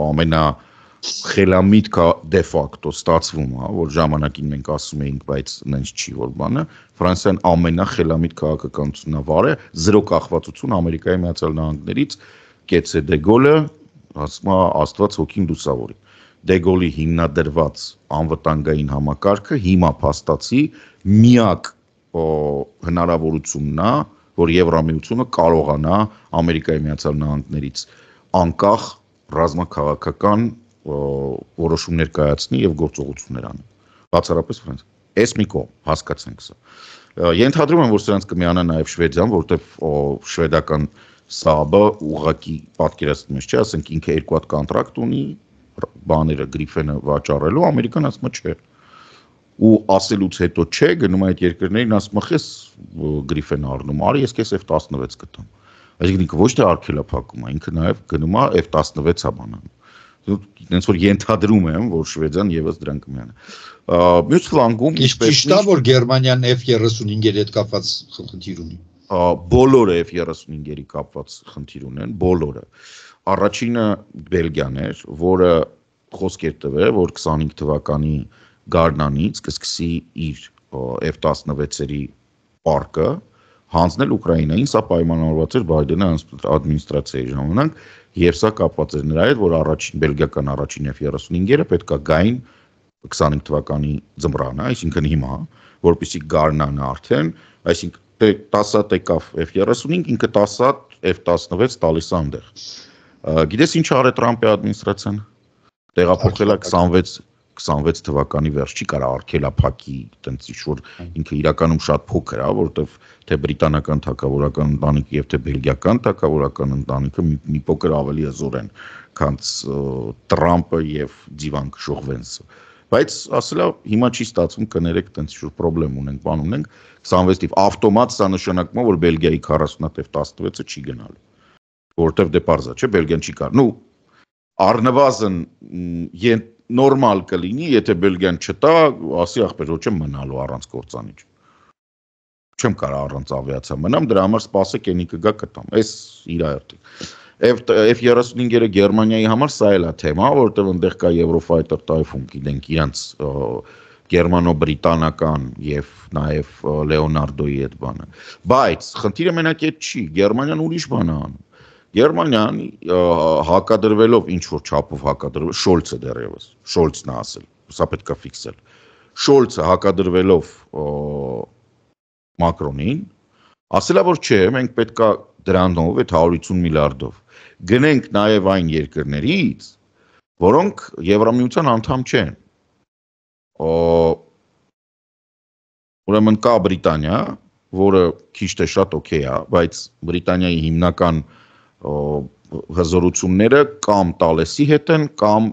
[SPEAKER 2] ամենախելամիտքը դե ֆակտո ստացվում է, որ ժամանակին մենք ասում էինք, բայց նենց չի որ բանը, Ֆրանսիան ամենախելամիտ քաղաքականությունն է վարել, զրո կախվածություն Ամերիկայի Միացյալ Նահանգներից, կեցե դե Գոլը, ասում է Աստված հոգին լուսավորի։ Դե Գոլի հիմնադրված անվտանգային համակարգը հիմա փաստացի միակ հնարավորությունն է, որ Եվրամիությունը կարողանա Ամերիկայի Միացյալ Նահանգներից անկախ ռազմաքաղաքական որոշումներ կայացնի եւ գործողություններ անի։ Բացառապես Ֆրանսիա։ Էս մի կողմ, հասկացենք սա։ Ենթադրում եմ, որ սրանց կմիանա նաեւ Շվեդիան, որտեղ շվեդական ՍԱԲ-ը ուղղակի պատկերացնում է, չէ՞, ասենք ինքը 2 հատ կոնտրակտ ունի, բաները Գրիֆենը վաճառելու, Ամերիկան ասում է չէ։ Ու ասելուց հետո չէ, գնում այդ երկրներին ասում է խես Գրիֆեն առնում, արի ես քեզ F16 կտամ։ Այսինքն ինքը ոչ թե արգելափակում է, ինքը նաև գնում է F16-ա բանան։ Դենց որ ենթադրում եմ, որ Շվեդիան եւս դրան կմիանա։ Մյուս ֆլանգում
[SPEAKER 1] ճիշտ է, որ Գերմանիան F35-երի հետ կապված խնդիր ունի։
[SPEAKER 2] Բոլորը F35-երի կապված խնդիր ունեն, բոլորը։ Առաջինը Բելգիան էր, որը խոսք էր տվել, որ 25 թվականի գարնանից կսկսի իր F16-երի պարկը հանձնել Ուկրաինային, սա պայմանավորված էր Բայդենի ադմինիստրացիայի ժամանակ, եւ սա կապված էր նրա հետ, որ բելգիական առաջին F35-երը պետք է գային 25 թվականի ձմռանը, այսինքն հիմա, որպեսզի գարնանը արդեն, այսինքն 10 հատ եկավ F35, ինքը 10 հատ F16 տալիս է այնտեղ։ Գիտես ինչ արել Տրամպի ադմինիստրացիան։ Տեղափոխել է 26 թվականի վերջ, չի կարա արգելափակի, տենց ինչ-որ ինքը իրականում շատ փոքր է, որովհետև թե բրիտանական թագավորական ընտանիքը եւ թե բելգիական թագավորական ընտանիքը մի փոքր ավելի հզոր են, քան Տրամպը եւ Ձիվան Շողվենսը։ Բայց ասելա հիմա չի ստացվում, կներեք, տենց ինչ-որ խնդրեմ ունենք, բան ունենք, 26-ով ավտոմատ սա նշանակում է, որ Բելգիայի 40 հատ F16-ը չի գնալու, որովհետև դե պարզ է, չէ, Բելգիան չի կար։ Նու առնվազն նորմալ կլինի, եթե Բելգիան չտա, ասի ախպեր ոչ եմ մնալու առանց կործանիչ։ չեմ կարող առանց ավիացիա մնամ, դրա համար սպասեք ենի կգա կտամ, այս իր այրտի։ F-35-ը Գերմանիայի համար սա էլ է թեմա, որովհետև այնտեղ կա Eurofighter Typhoon, գիտենք իրանց գերմանո-բրիտանական եւ նաեւ Leonardo-ի այդ բանը։ Բայց խնդիրը մենակ այդ չի, Գերմանիան ուրիշ բան է անում։ Գերմանիան հակադրվելով ինչ որ չափով հակադրվել, Շոլցը դեռևս, Շոլցն է ասել, սա պետք է ֆիքսել։ Շոլցը հակադրվելով Մակրոնին, ասելա որ չէ, մենք պետքա դրանով 150 միլիարդով գնենք նաև այն երկրներից, որոնք Եվրամիության անդամ չեն։ Ուրեմն կա Բրիտանիա, որը քիչ թե շատ օքեյ է, բայց Բրիտանիայի հիմնական հզորությունները կամ Տալեսի հետ են, կամ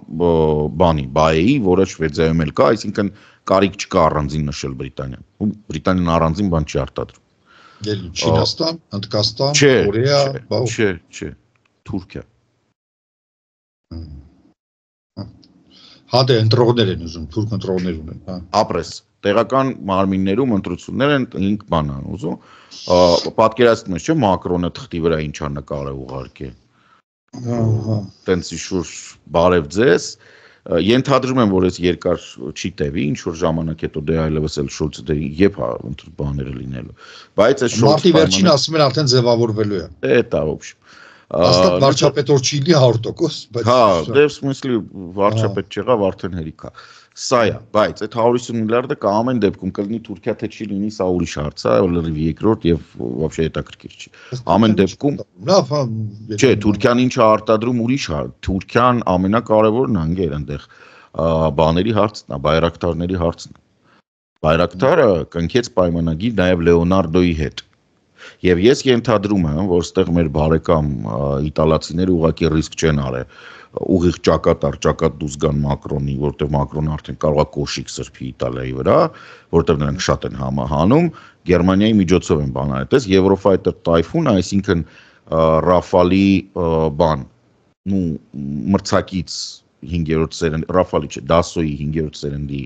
[SPEAKER 2] BAE-ի, որը Շվեդիայում էլ կա, այսինքն կարիք չկա առանձին նշել Բրիտանիան։ Բրիտանիան առանձին բան չի արտադրում։
[SPEAKER 1] Չինաստան, Հնդկաստան, Կորեա,
[SPEAKER 2] Չէ, Թուրքիա։
[SPEAKER 1] Հա դե ընտրողներ են ուզում, թուրք ընտրողներ ունեն, հա։
[SPEAKER 2] Ապրես, տեղական մարմիններում ընտրություններ են 5 բան են ուզում։ Պատկերացնում ես, չէ՞, Մակրոնը թղթի վրա ինչ ա նկարել ուղարկե։ Տենց իշուր բարև ձեզ։ Ենթադրում եմ, որ այս երկար չի տևի, ինչ որ ժամանակ հետո դե այլևս էլ Շոլցը դե երբ է բաները լինելու։ Բայց այս
[SPEAKER 1] Մարտի վերջին ասում են արդեն ձևավորվելու է։
[SPEAKER 2] Это в общем։
[SPEAKER 1] Հաստատ վարչապետ որ չի լինի 100%, բայց
[SPEAKER 2] հա, դե в смысле վարչապետ չեղավ արդեն հերիքա։ Սա է, բայց այդ 150 միլիարդը կա ամեն դեպքում կլինի Թուրքիա թե չի լինի, սա ուրիշ հարց է, լրիվ երկրորդ եւ вообще հետաքրքիր չի։ Ամեն դեպքում
[SPEAKER 1] լավ, հա,
[SPEAKER 2] չէ, Թուրքիան ինչ է արտադրում ուրիշ է։ Թուրքիան ամենակարևորն է անգեր այնտեղ բաների հարցն է, բայրակտարների հարցն է։ Բայրակտարը կնքեց պայմանագիր նաեւ Լեոնարդոյի հետ։ Եվ ես ենթադրում եմ, որ ստեղ մեր բարեկամ իտալացիները ուղղակի ռիսկ չեն արել ուղիղ ճակատ դուրս գան Մակրոնի, որտեղ Մակրոնը արդեն կարող է կոշիկ սրբի Իտալիայի վրա, որտեղ նրանք շատ են հանում, Գերմանիայի միջոցով են բան այդպես, Eurofighter Typhoon, այսինքն Rafale-ի բան, մրցակից 5-րդ սերնդի, Rafale չէ, Dassault-ի 5-րդ սերնդի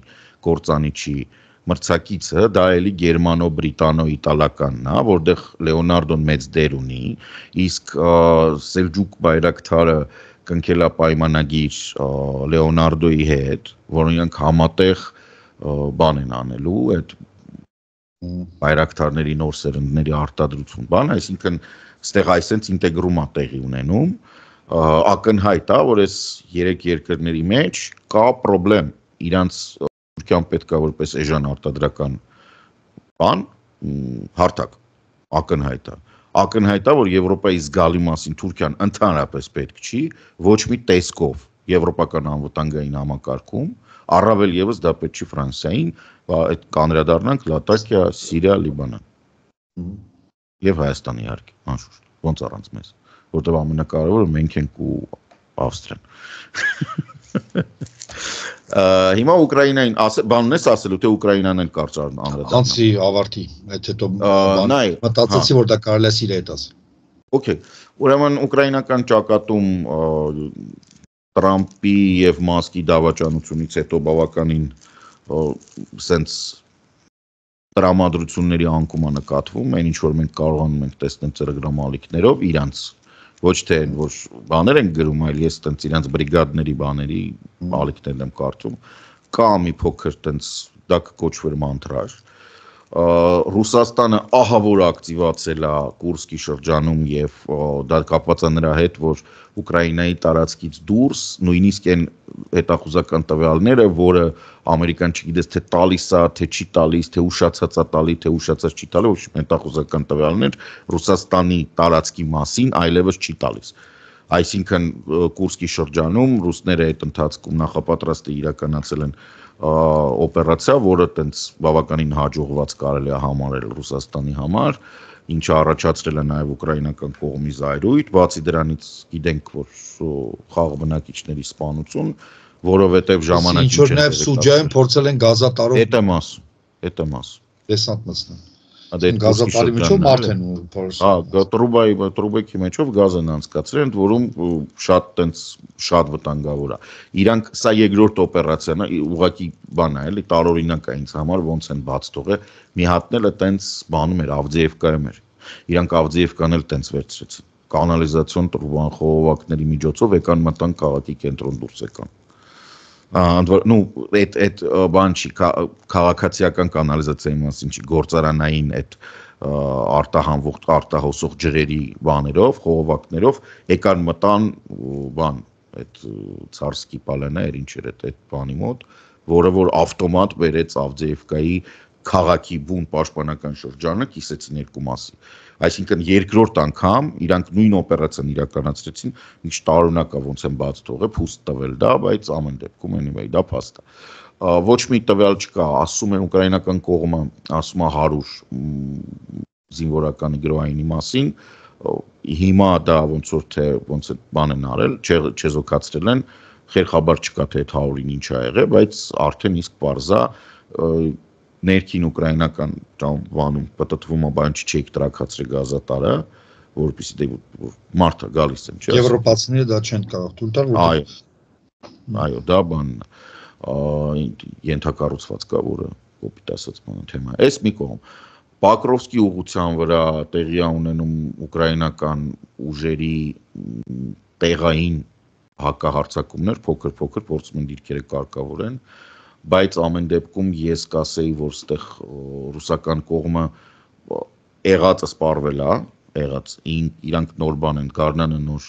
[SPEAKER 2] կործանիչի մրցակիցը, դա էլի գերմանո-բրիտանո-իտալականն է, որտեղ Լեոնարդոն մեծ դեր ունի, իսկ Սելջուկ բայրակտարը կնքել է պայմանագիր Լեոնարդոյի հետ, որ իրենք համատեղ բան են անելու, այդ բայրակտարների նոր սերնդների արտադրություն բան, այսինքն ստեղ այսենց ինտեգրում է տեղի ունենում, ակնհայտ է, որ այս 3 երկրների մեջ կա պրոբլեմ, իրանց Թուրքիան պետք է որպես էժան արտադրական բան, հարթակ, ակնհայտ է։ Ակնհայտ է, որ Եվրոպայի զգալի մասին Թուրքիան ընդհանրապես պետք չի, ոչ մի տեսքով եվրոպական անվտանգային համակարգում, առավել ևս դա պետք չի Ֆրանսիային, այդ կանրադառնանք Լատակիա, Սիրիա, Լիբանան։ Եվ Հայաստան իհարկե, անշուշտ, ոնց առանց մեզ, որտեղ ամենակարևորը մենք ենք ու Ավստրիան։ Հիմա Ուկրաինային բանն ես ասելու, թե Ուկրաինան են կարճ անդրադառնա։
[SPEAKER 1] Անցի ավարտի, այդ հետո մտածեցի, որ դա կարելի է սիրել հետ ասել։
[SPEAKER 2] Okay, ուրեմն ուկրաինական ճակատում Տրամպի եւ Մասկի դավաճանությունից հետո բավականին սենց տրամադրությունների անկում է նկատվում, այն ինչ որ մենք կարողանում ենք տեսնել ծրագրամալիկներով իրանց ոչ թե որ բաներ են գրում, այլ ես տենց իրանց բրիգադների բաների ալիքներն եմ կարծում, կա մի փոքր տենց դա կոչվեր մանտրաժ։ Ռուսաստանը ահա որ ակտիվացել է Կուրսկի շրջանում եւ դա կապված է նրա հետ, որ Ուկրաինայի տարածքից դուրս նույնիսկ այն հետախուզական տվյալները, որը ամերիկան չգիտես թե տալիս է, թե չի տալիս, թե ուշացած է տալի, թե ուշացած չի տալի, ոչ հետախուզական տվյալներ Ռուսաստանի տարածքի մասին այլևս չի տալիս։ Այսինքն Կուրսկի շրջանում ռուսները այդ ընթացքում նախապատրաստը իրականացել են օպերացիա, որը տենց բավականին հաջողված կարելի է համարել Ռուսաստանի համար, ինչը առաջացրել է նաև ուկրաինական կողմի զայրույթ, բացի դրանից գիտենք, որ խաղ բնակիչների սպանություն, որովհետև ժամանակին
[SPEAKER 1] ինչ որ նաև Սուջայում փորձել են գազատարով
[SPEAKER 2] Էդ եմ ասում։
[SPEAKER 1] դեսանտ մտցնել։ Գազատարի միջով մարդ են
[SPEAKER 2] տրուբայքի միջով գազ են անցկացրել, ընդ որում շատ վտանգավոր է։ Իրանք սա երկրորդ օպերացիան է, ուղղակի բան է, էլի տարօրինակ է ինձ համար ոնց են բաց թողել։ Մի հատն էլ է տենց բանում էր Ավդիևկայում էր։ Իրանք Ավդիևկան էլ տենց վերցրեցին։ Կանալիզացիոն տրուբան խողովակների միջոցով եկան մտան քաղաքի կենտրոն դուրս եկան։ Այդ բան չի քաղաքացիական կանալիզացիայի մասին չի գործարանային այդ արտահոսող ջրերի բաներով, խողովակներով եկան մտան բան այդ Ցարսկի պալենա էր ինչ էր այդ բանի մոտ, որը որ ավտոմատ բերեց Ավդիևկայի քաղաքի բուն պաշտպանական շրջանը կիսեցին երկու մասի։ Այսինքն երկրորդ անգամ իրանք նույն օպերացիան իրականացրեցին, ինչ տարօրինակ է ոնց են բաց թողել, փուստ տվել դա, բայց ամեն դեպքում anyway դա փաստ է։ Ոչ մի տվյալ չկա, ասում են ուկրաինական կողմը, ասում է 100 զինվորականի գրոհայինի մասին, հիմա դա ոնց որ թե ոնց է բան են արել, չեզոքացրել են, խելքաբար չկա թե 100-ին ինչ ա եղել, բայց արդեն իսկ պարզ է ներքին ուկրաինական բանում պատտվում է բան չեք տրակացրել գազատարը, որովհետեւ դե մարդը գալիս են, չէ՞։
[SPEAKER 1] Եվրոպացիները դա չեն կարող թույլ տալ,
[SPEAKER 2] այո, դա բանն է, ենթակառուցված կա, որը կոպիտ ասած բան թեմա է։ Այս մի կողմ Պոկրովսկի ուղղության վրա տեղի է ունենում ուկրաինական ուժերի տեղային հակահարձակումներ, փոքր փորձում են դիրքերը կարգավորեն, բայց ամեն դեպքում ես կասեի, որ ստեղ ռուսական կողմը եղածը սպառվել է, իրանք նոր բան են, Գառնանը նոր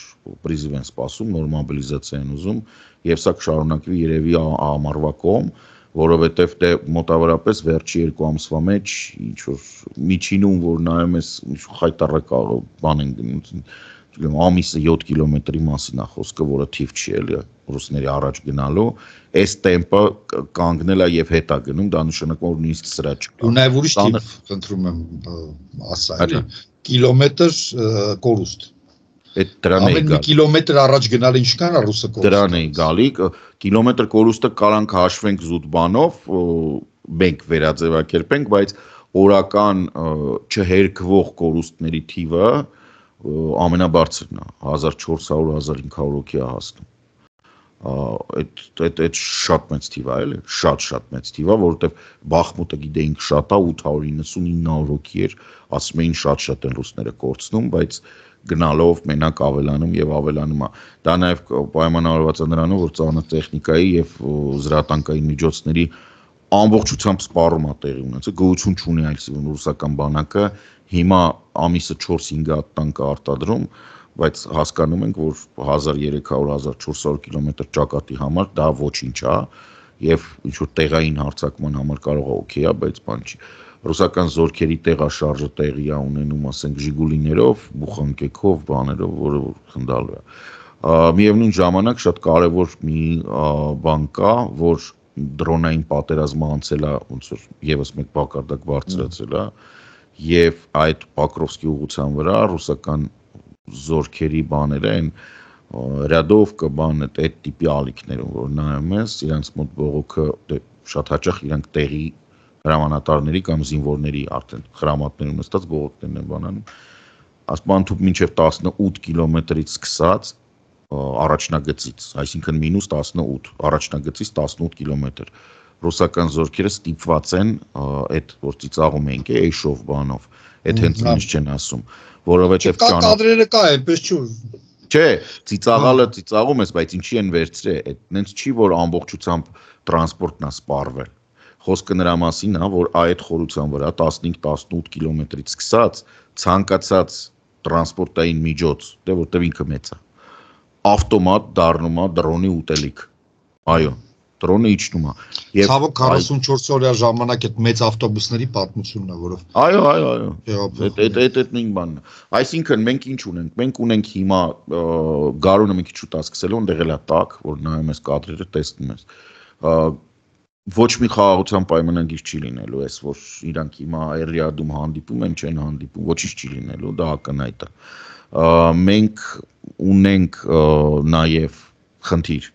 [SPEAKER 2] պրիզիվ են սպասում, նոր մոբիլիզացիա են ուզում, եւ սա կշարունակվի երևի ամառվա կողմ, որովհետեւ դե մոտավորապես վերջի 2 ամսվա մեջ ինչ որ միջինում որ նայում ես խայտարակ բան են գնում ամիսը 7 կիլոմետրի մասին է խոսքը, որը թիվ չի էլի ռուսների առաջ գնալու, այս տեմպը կանգնել է եւ հետ է գնում, դա նշանակում որ նույնիսկ սրա չկա։
[SPEAKER 1] Ու նաեւ ուրիշ թիվ խնդրում եմ ասա, էլի կիլոմետր կորուստ։
[SPEAKER 2] Այդ դրան է
[SPEAKER 1] գալի։ Կիլոմետր առաջ գնալը ինչքան է ռուսը կորուստ։
[SPEAKER 2] Դրան է գալի, կիլոմետր կորուստը կարանք հաշվենք զուտ բանով, մենք վերաձևակերպենք, բայց օրական չհերկվող կորուստների թիվը ամենաբարձրն է 1400-1500 հոգի է հասնում։ Այդ շատ մեծ թիվ է, էլի, շատ մեծ թիվ է, որովհետև Բախմուտը գիտեինք շատ է 899 հոգի էր, ասում էին շատ են ռուսները կորցնում, բայց գնալով մենակ ավելանում եւ ավելանում է։ Դա նաեւ պայմանավորված է նրանով, որ ծանր տեխնիկայի եւ զրատանկային միջոցների ամբողջությամբ սպառում է տեղի ունեցել, գոյություն չունի այսինքն ռուսական բանակը հիմա ամիսը 4-5 հատ տանկ է արտադրում, բայց հասկանում ենք, որ 1300-1400 կիլոմետր ճակատի համար դա ոչինչ է եւ ինչ որ տեղային հարձակման համար կարող է օքեյ է, բայց բան չի։ Ռուսական զորքերի տեղաշարժը տեղի է ունենում, ասենք Ժիգուլիներով, բուխանկեքով, բաներով, որը խնդալու է։ Միևնույն ժամանակ շատ կարևոր մի բան կա, որ դրոնային պատերազմը անցել է, ոնց որ եւս մեկ բակարդակ բարձրացել է, եւ այդ Պոկրովսկի ուղղության վրա ռուսական զորքերի բաները են Ռյադովկա բանը այդ տիպի ալիքներով, որ նայում ես, իրանց մոտ բողոքը շատ հաճախ իրանք տեղի հրամանատարների կամ զինվորների արդեն խրամատներ ունեցած բողոքներն են բանանում։ Ասում են մինչև 18 կիլոմետրից սկսած առաջնագծից, այսինքն մինուս 18, առաջնագծից 18 կիլոմետր։ Ռուսական զորքերը ստիպված են այդ որ ծիծաղում ենք էյշով բանով, այդ հենց ինչ չեն ասում, որովհետև
[SPEAKER 1] կադրերը կա, այնպես չի։
[SPEAKER 2] Չէ, ծիծաղալը ծիծաղում ես, բայց ինչի են վերցրել, այդ նենց չի որ ամբողջությամբ տրանսպորտն է սպառվել։ Խոսքը նրա մասին է, որ այդ խորության վրա 15-18 կիլոմետրից սկսած ցանկացած տրանսպորտային միջոց, դե որտեվ ինքը մեծ է, ավտոմատ դառնում է դրոնի ուտելիք։ Այո, դրոնը իջնում է։
[SPEAKER 1] Ցավոք 44 օրյա ժամանակ այդ մեծ ավտոբուսների պատմությունն է, որով
[SPEAKER 2] Այո, այդ նույն բանն է։ Այսինքն մենք ինչ ունենք։ Մենք ունենք հիմա գարունը մի քիչ շուտ ասկսել, այնտեղ էլ է տակ, որ նայում ես կադրերը, տեսնում ես։ Ոչ մի խաղաղության պայմանագիր չի լինելու, այս որ իրանք հիմա Էրիադում հանդիպում են, չեն հանդիպում, ոչինչ չի լինելու, դա ակնհայտ է։ Մենք ունենք նաև խնդիր,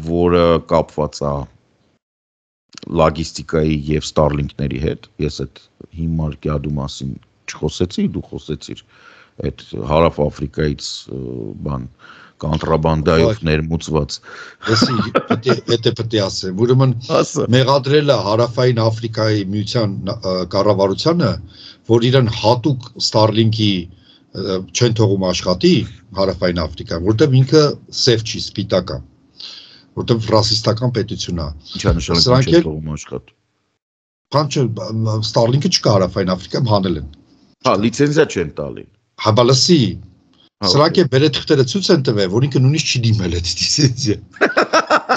[SPEAKER 2] որը կապված է լոգիստիկայի եւ Starlink-ների հետ, ես այդ հիմար կյադու մասին չխոսեցի, դու խոսեցիր այդ Հարավ Աֆրիկայից բան կոնտրաբանդայով ներմուծված։
[SPEAKER 1] Եթե պետք է ասեմ, ուրեմն մեղադրել է Հարավային Աֆրիկայի միության կառավարությանը, որ իրեն հատուկ Starlink-ի չեն թողում աշխատի Հարավային Աֆրիկայում, որտեղ ինքը սև չի, սպիտակ է, որտեղ ֆրանսիստական պետություն է։
[SPEAKER 2] Ինչա նշանակում չեն թողում աշխատի։
[SPEAKER 1] Բան չէ, Starlink-ը չկա Հարավային Աֆրիկայում, հանել են։
[SPEAKER 2] Հա, լիցենզիա չեն տալի։
[SPEAKER 1] Հա, բալասի։ Սրանք է բերեթղթերը ցույց են տվել, որ ինքը նույնիսկ չի դիմել այդ լիցենզիա։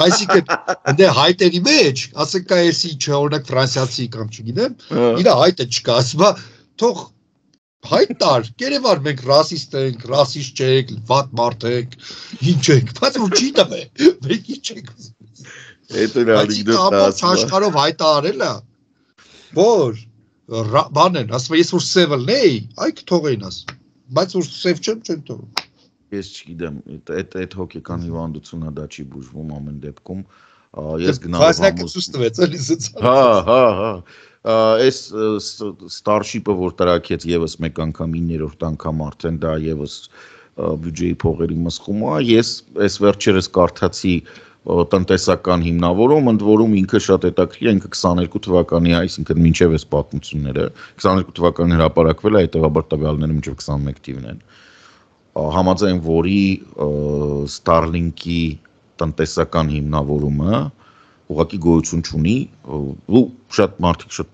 [SPEAKER 1] Այսինքն, ընդ հայտերի մեջ, ասենք կա էսի, օրինակ ֆրանսիացի կամ չգիտեմ, իր հայտը չկա, ասում է, թող հայտ տար, կերևար մենք ռասիստ ենք, ռասիստ չենք, վատ մարդ ենք, ինչ ենք, բայց որ չի տվել, մենք ինչ ենք ուզում։
[SPEAKER 2] Այդ էր ալիգդոտը ասում։
[SPEAKER 1] Աշխարհով հայտը արել է, որ բան են, ասում ես որ սև լնեի, այ կթողեին ասում, բայց որ սև չեն թողում։
[SPEAKER 2] Ես չգիտեմ, այդ հոգեկան հիվանդությունը դա չի բուժվում ամեն դեպքում, ես գնալով
[SPEAKER 1] համոզվեց,
[SPEAKER 2] հա, այս Starship-ը որ տրակեց եւս մեկ անգամ 9-րդ անգամ արդեն դա եւս բյուջեի փողերի մսխում է, ես այս վերջերս կարդացի տնտեսական հիմնավորում, ընդ որում ինքը շատ հետաքրքիր է, ինքը 22 թվականի, այսինքն մինչև այս պատմությունները, 22 թվականին հրապարակվել է, հետևաբար տվյալները մինչև 21 թիվն են։ Համաձայն որի Starlink-ի տնտեսական հիմնավորումը ուղղակի գոյություն չունի, ու շատ մարդիկ շատ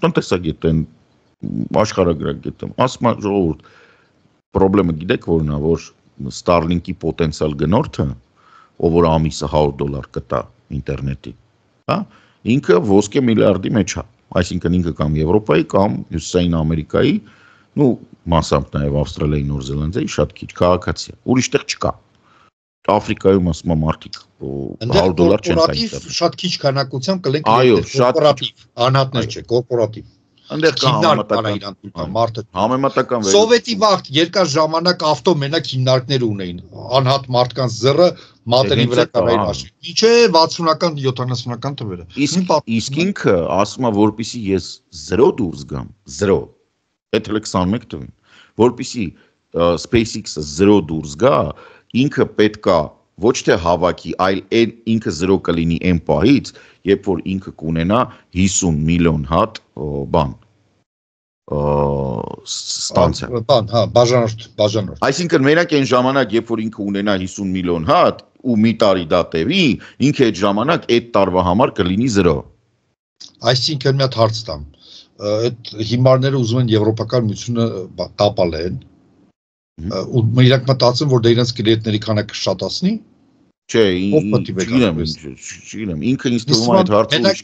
[SPEAKER 2] տնտեսագետ են, աշխարհագրագետ են, ասում են ժողովուրդ, պրոբլեմը գիտեք որն է, որ Starlink-ի պոտենցիալ գնորդը, ով որ ամիսը $100 կտա ինտերնետի, հա, ինքը ոսկե միլիարդի մեջ է, այսինքն ինքը կամ Եվրոպայի կամ Հյուսիսային Ամերիկայի, ու մասամբ նաև Ավստրալիայի, Նոր Զելանդիայի շատ քիչ քաղաքացի է, ուրիշ տեղ չկա։ Աֆրիկայում ասում եմ մարդիկ $100 չեն տա ինտերնետ։
[SPEAKER 1] Շատ քիչ քանակությամբ կլենք
[SPEAKER 2] կորպորատիվ,
[SPEAKER 1] անհատներ չէ, կորպորատիվ։
[SPEAKER 2] Այնտեղ կա համեմատական
[SPEAKER 1] Սովետի վաղ երկար ժամանակ ավտո մենակ հիմնարկներ ունեին, անհատ մարդկանց զրը մատերի վրա կարային աշխի։ Ինչե 60-ական 70-ական թվերը։
[SPEAKER 2] Իսկ ինքը ասում է, որպեսզի ես 0 դուրս գամ, 0, այդ էլ 21 թվին, որպեսզի SpaceX-ը 0 դուրս գա, ինքը պետքա ոչ թե հավաքի, այլ ինքը 0 կլինի այն պահից, երբ որ ինքը կունենա 50 միլիոն հատ բան ստանցիա։
[SPEAKER 1] Բան, հա, բաժանորդ։
[SPEAKER 2] Այսինքն մենակ այն ժամանակ, երբ որ ինքը ունենա 50 միլիոն հատ ու մի տարի դա տևի, ինքը այդ ժամանակ այդ տարվա համար կլինի 0։
[SPEAKER 1] Այսինքն մի հատ հարց տամ։ Այդ հիմարները ուզում են Եվրոպական միությունը տապալեն։ Ու իրանք մտածում որ դա իրենց կլիենտների քանակը շատացնի։
[SPEAKER 2] Չէ, չգիտեմ, ինքը ինձ թվում է այդ հարցը
[SPEAKER 1] մենակ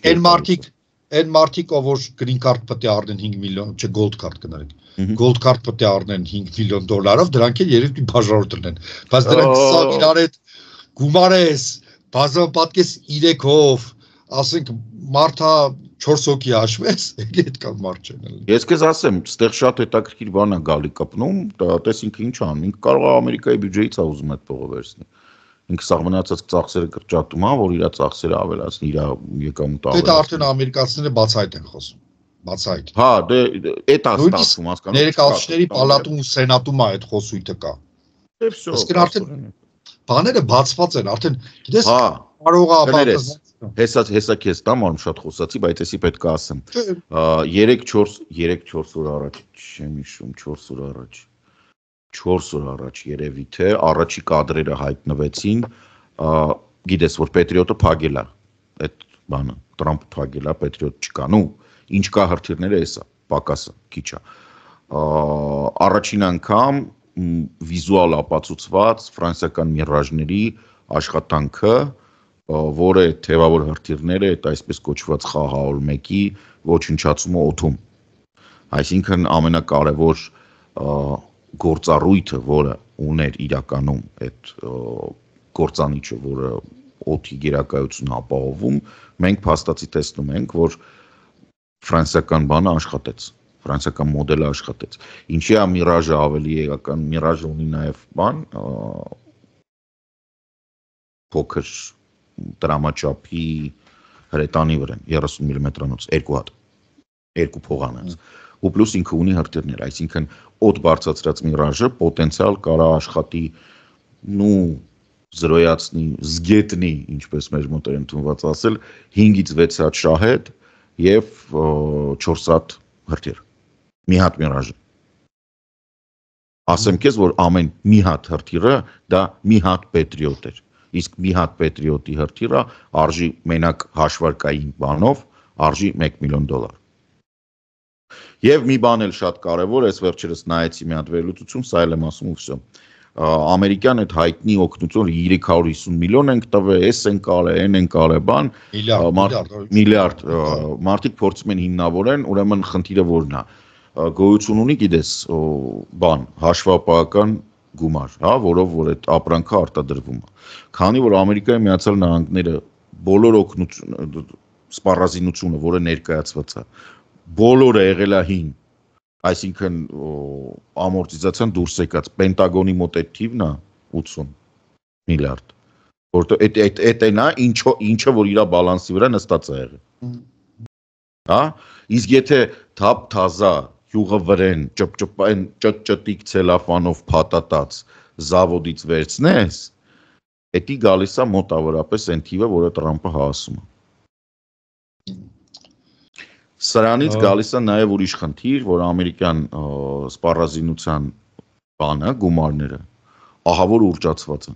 [SPEAKER 1] այն մարդիկ, ով որ green card պետք է առնեն 5 միլիոն, չէ, gold card կներեք։ Gold card պետք է առնեն $5 միլիոն, դրանք էլ երևի բաժանորդ լինեն։ Բայց դրանք սա իրար հետ գումարես, բազա պատկես 3-ով, ասենք մարդա 4 հոգի հաշվես, էլի այդ կամ մարդ չեն լինի։
[SPEAKER 2] Ես քեզ ասեմ, ստեղ շատ հետաքրքիր բան է գալի կպնում, տես ինքը ինչ անում, ինքը կարող է Ամերիկայի բյուջեից է ուզում այդ փողը վերցնել։ Ինքը սաղ մնացած ծախսերը կրճատում է, որ իր ծախսերը ավելացնի, իր եկամուտը ավելացնի։
[SPEAKER 1] Դա արդեն ամերիկացիները բացահայտ են խոսում։ Բացահայտ։
[SPEAKER 2] Հա, դե այդ է ստացվում, հասկանում ես։
[SPEAKER 1] Ներկայացուցիչների պալատում ու սենատում է այդ խոսույթը կա։ Իսկ արդեն բաները բացված են, արդեն գիտես կարող է
[SPEAKER 2] Հեսա քեզ տամ շատ խոսացի, բայց էսի պետք է ասեմ։ 3-4 օր առաջ, չեմ հիշում, 4 օր առաջ։ 4 օր առաջ երևի թե առաջի կադրերը հայտնվեցին, գիտես որ Պետրիոտը փագել է, այդ բանը, Տրամպը փագել է, Պետրիոտ չկան ու ինչ կա հրթիռները էսա, պակասը, քիչ է։ Առաջին անգամ վիզուալ ապացուցված ֆրանսիական միրաժների աշխատանքը, որը թևավոր հրթիռները, այդ այսպես կոչված Խ-101-ի ոչնչացումը օդում։ Այսինքն ամենակարևոր գործառույթը, որը ուներ իրականում այդ գործանիչը, որը օդի գերակայությունն ապահովում, մենք փաստացի տեսնում ենք, որ ֆրանսիական բանը աշխատեց, ֆրանսիական մոդելը աշխատեց։ Ինչի է Միրաժը ավելի էական, Միրաժը ունի նաև բան, փոքր դրամաչափի հրետանի վրան 30 մմ-անոց, 2 հատ, 2 փողանոց, ու պլյուս ինքը ունի հրթիռներ, այսինքն օդ բարձրացրած միրաժը պոտենցիալ կարա աշխատի զրոյացնի, զգետնի, ինչպես մեր մոտ է ընդունված ասել, 5-ից 6 հատ շահեդ եւ 4 հատ հրթիռ, մի հատ միրաժը։ Ասեմ քեզ, որ ամեն մի հատ հրթիռը դա մի հատ պետրիոտ էր, իսկ մի հատ պետրիոտի հրթիռը արժի մենակ հաշվարկային բանով արժի $1 միլիոն։ Եվ մի բան էլ շատ կարևոր, այս վերջերս նայեցի մի հատ վերլուծություն, սա էլ եմ ասում ու վсё։ Ամերիկյան այդ հայտնի օգնություն 350 միլիոն ենք տվել, էս են կարել, են կարել բան, միլիարդ, մարդիկ փորձում են հիմնավորեն, ուրեմն խնդիրը որն է։ Գոյություն ունի, գիտես, բան, հաշվապահական գումար, հա, որով որ այդ ապրանքը արտադրվում է։ Քանի որ Ամերիկայի Միացյալ Նահանգները բոլոր օգնությունը, սպառազինությունը, որը ներկայացված է, բոլորը եղել է հին, այսինքն ամորտիզացիան դուրս եկած, Պենտագոնի մոտ այդ թիվն է 80 միլիարդ, որտեղ այդ այն է, ինչը որ իր բալանսի վրա նստած է եղել։ Հա, իսկ եթե թափ թազա յուղը վրեն, ճպճպային ճտիկ ցելոֆանով փաթաթած զավոդից վերցնես, էդի գալիս է մոտավորապես այն թիվը, որը Տրամպը հասում է։ Սրանից գալիս է նաև ուրիշ խնդիր, որ ամերիկյան սպառազինության բանը, գումարները, ահավոր ուռճացված են։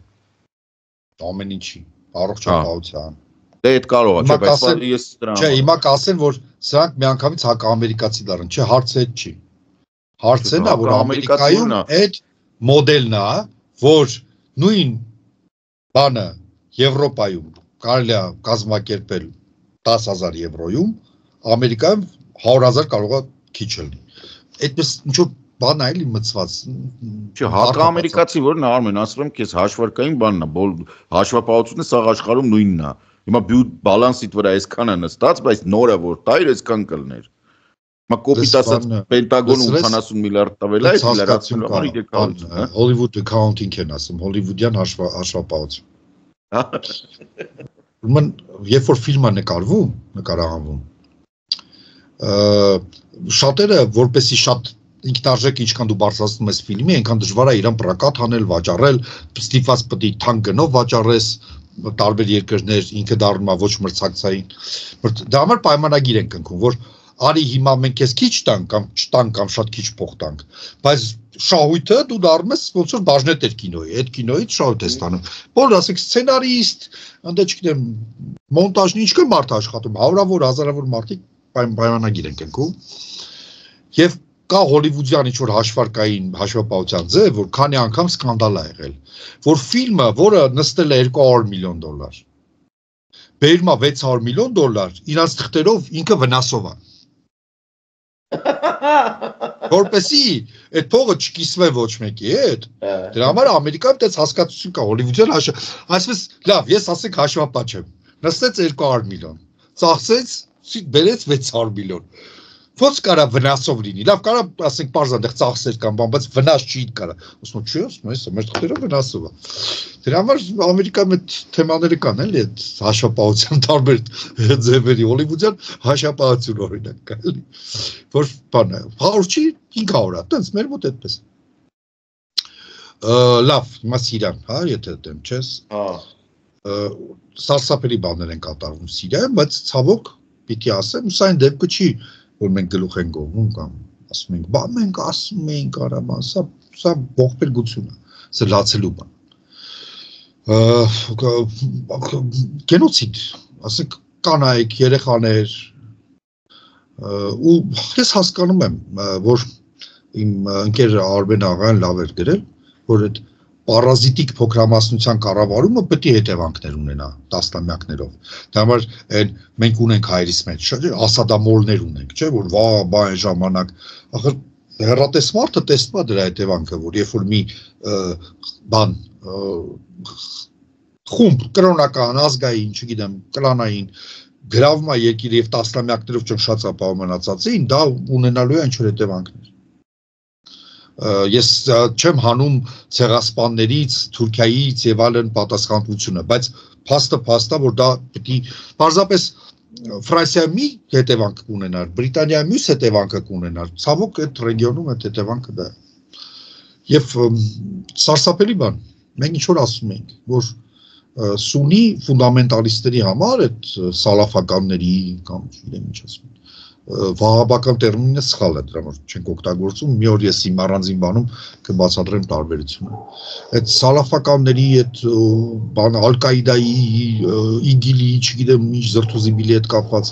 [SPEAKER 1] Ամեն ինչի, առողջապահության։
[SPEAKER 2] Դե այդ կարող է, չէ, բայց ես դրան։
[SPEAKER 1] Չէ, հիմա կասեն, որ սրանք միանգամից հակաամերիկացի դառն, չէ, հարցը այդ չի։ Հարցն է, որ Ամերիկայում այդ մոդելն է, որ նույն բանը Եվրոպայում կարելի է կազմակերպել 10,000 եվրոյում, Ամերիկայում 100,000 կարող է քիչ լինի։ Այդպես ինչ-որ բան այլ մտցված։
[SPEAKER 2] Չէ, հակաամերիկացի որն է, Արմեն, ասում եմ քեզ հաշվարկային բանն է, հաշվապահությունը սաղ աշխարհում նույնն է։ Հիմա բալանսիդ վրա այսքան է նստած, բայց նորը որ տայր այսքան կլներ։ Հիմա կոպիտ ասած Պենտագոնը 80 միլիարդ տվել է, այդ լրացնելու համար իրականություն, հա։
[SPEAKER 1] Hollywood accounting են ասում, հոլիվուդյան հաշվապահություն։ Ուրեմն, երբ որ ֆիլմը նկարահանվում, շատերը որպեսի շատ ինքնարժեք ինչքան դու բարձրացնում ես ֆիլմի, այնքան դժվար է իրան պրակատ անել, վաճառել, ստիպված պետք է թանկ գնով վաճառես, տարբեր երկրներ, ինքը դառնում է ոչ մրցակցային։ Դա համար պայմանագիր ենք ընկնում, որ արի հիմա մենք քեզ քիչ տանք կամ չտանք կամ շատ քիչ փող տանք, բայց շահույթը դու դառնում ես ոնց որ բաժնետեր կինոյի, այդ կինոյից շահույթ ես ստանում։ Բոլոր ասեք սցենարիստ, անդե չգիտեմ, մոնտաժն ինչքան մարդ աշխատում, հարյուրավոր, հազարավոր մարդիկ պայմանագիր ենք ընկնում։ Եվ կա հոլիվուդյան ինչ-որ հաշվարկային հաշվապահության ձև, որ քանի անգամ սկանդալ է եղել, որ ֆիլմը, որը նստել է $200 միլիոն, բերում է $600 միլիոն, իրանց թղթերով ինքը վնասով է։ Որպեսի այդ փողը չկիսվե ոչ մեկի հետ, դրա համար Ամերիկայում դες հասկացություն կա, հոլիվուդյան այսպես, լավ, ես ասենք հաշվապահ չեմ, նստեց $200 միլիոն, ծախսեց, բերեց $600 միլիոն, ոնց կարա վնասով լինի, լավ կարա ասենք պարզանդեղ ծախսեր կամ բան, բայց վնաս չի կարա, ասում չի, ասում ես, մեր թղթերով վնասով է։ Դրա համար Ամերիկայում այդ թեմաները կան, էլի, այդ հաշվապահության տարբեր ձևերի, հոլիվուդյան հաշվապահություն օրինակ կա, էլի, որ բանը, 100 չի 500 է, տենց մեր մոտ այդպես։ Լավ, հիմա Սիրիան, հա, եթե դեմ չես։ Սարսափելի բաներ են կատարվում Սիրիայում, բայց ցավոք պիտի ասեմ, սա այն դեպքը չի, որ մենք գլուխ ենք գովում կամ ասում ենք, բա մենք ասում ենք արաբան, սա ողբերգություն է, սա լացելու բան։ Գենոցիդ, ասենք կանայք, երեխաներ, ու ես հասկանում եմ, որ իմ ընկեր Արմեն աղան լավ էր գրել, որ այդ պարազիտիկ փոքրամասնության կառավարումը պետք է հետևանքներ ունենա տասնամյակներով։ Դա համար մենք ունենք հայրից մեջ, ասադամոլներ ունենք, չէ՞, որ բա այն ժամանակ, ախր հեռատես մարդը տեսնում է դրա հետևանքը, որ երբ որ մի բան խումբ կրոնական, ազգային, չգիտեմ, կլանային գրավում է երկիրը եւ տասնամյակներով ճնշած ապահով մնացածին, դա ունենալու է ինչ-որ հետևանքներ։ Ես չեմ հանում ցեղասպաններից, Թուրքիայից եւ այլն պատասխանատվությունը, բայց փաստը, որ դա պետք է պարզապես Ֆրանսիայի մի հետևանք կունենար, Բրիտանիայի մյուս հետևանքը կունենար, ցավոք այդ ռեգիոնում այդ հետևանքը դա է։ Եվ սարսափելի բան, մենք ինչ որ ասում ենք, որ սունի ֆունդամենտալիստերի համար այդ սալաֆականների կամ չգիտեմ ինչ ասում վահաբական տերմինը սխալ է, դրա համար չենք օգտագործում, մի օր ես իմ առանձին բանում կբացատրեմ տարբերությունը։ Այդ սալաֆականների, այդ բան Ալ-Կաիդայի, ԻԳԻԼ-ի, չգիտեմ ինչ զրթուզիբիլի հետ կապված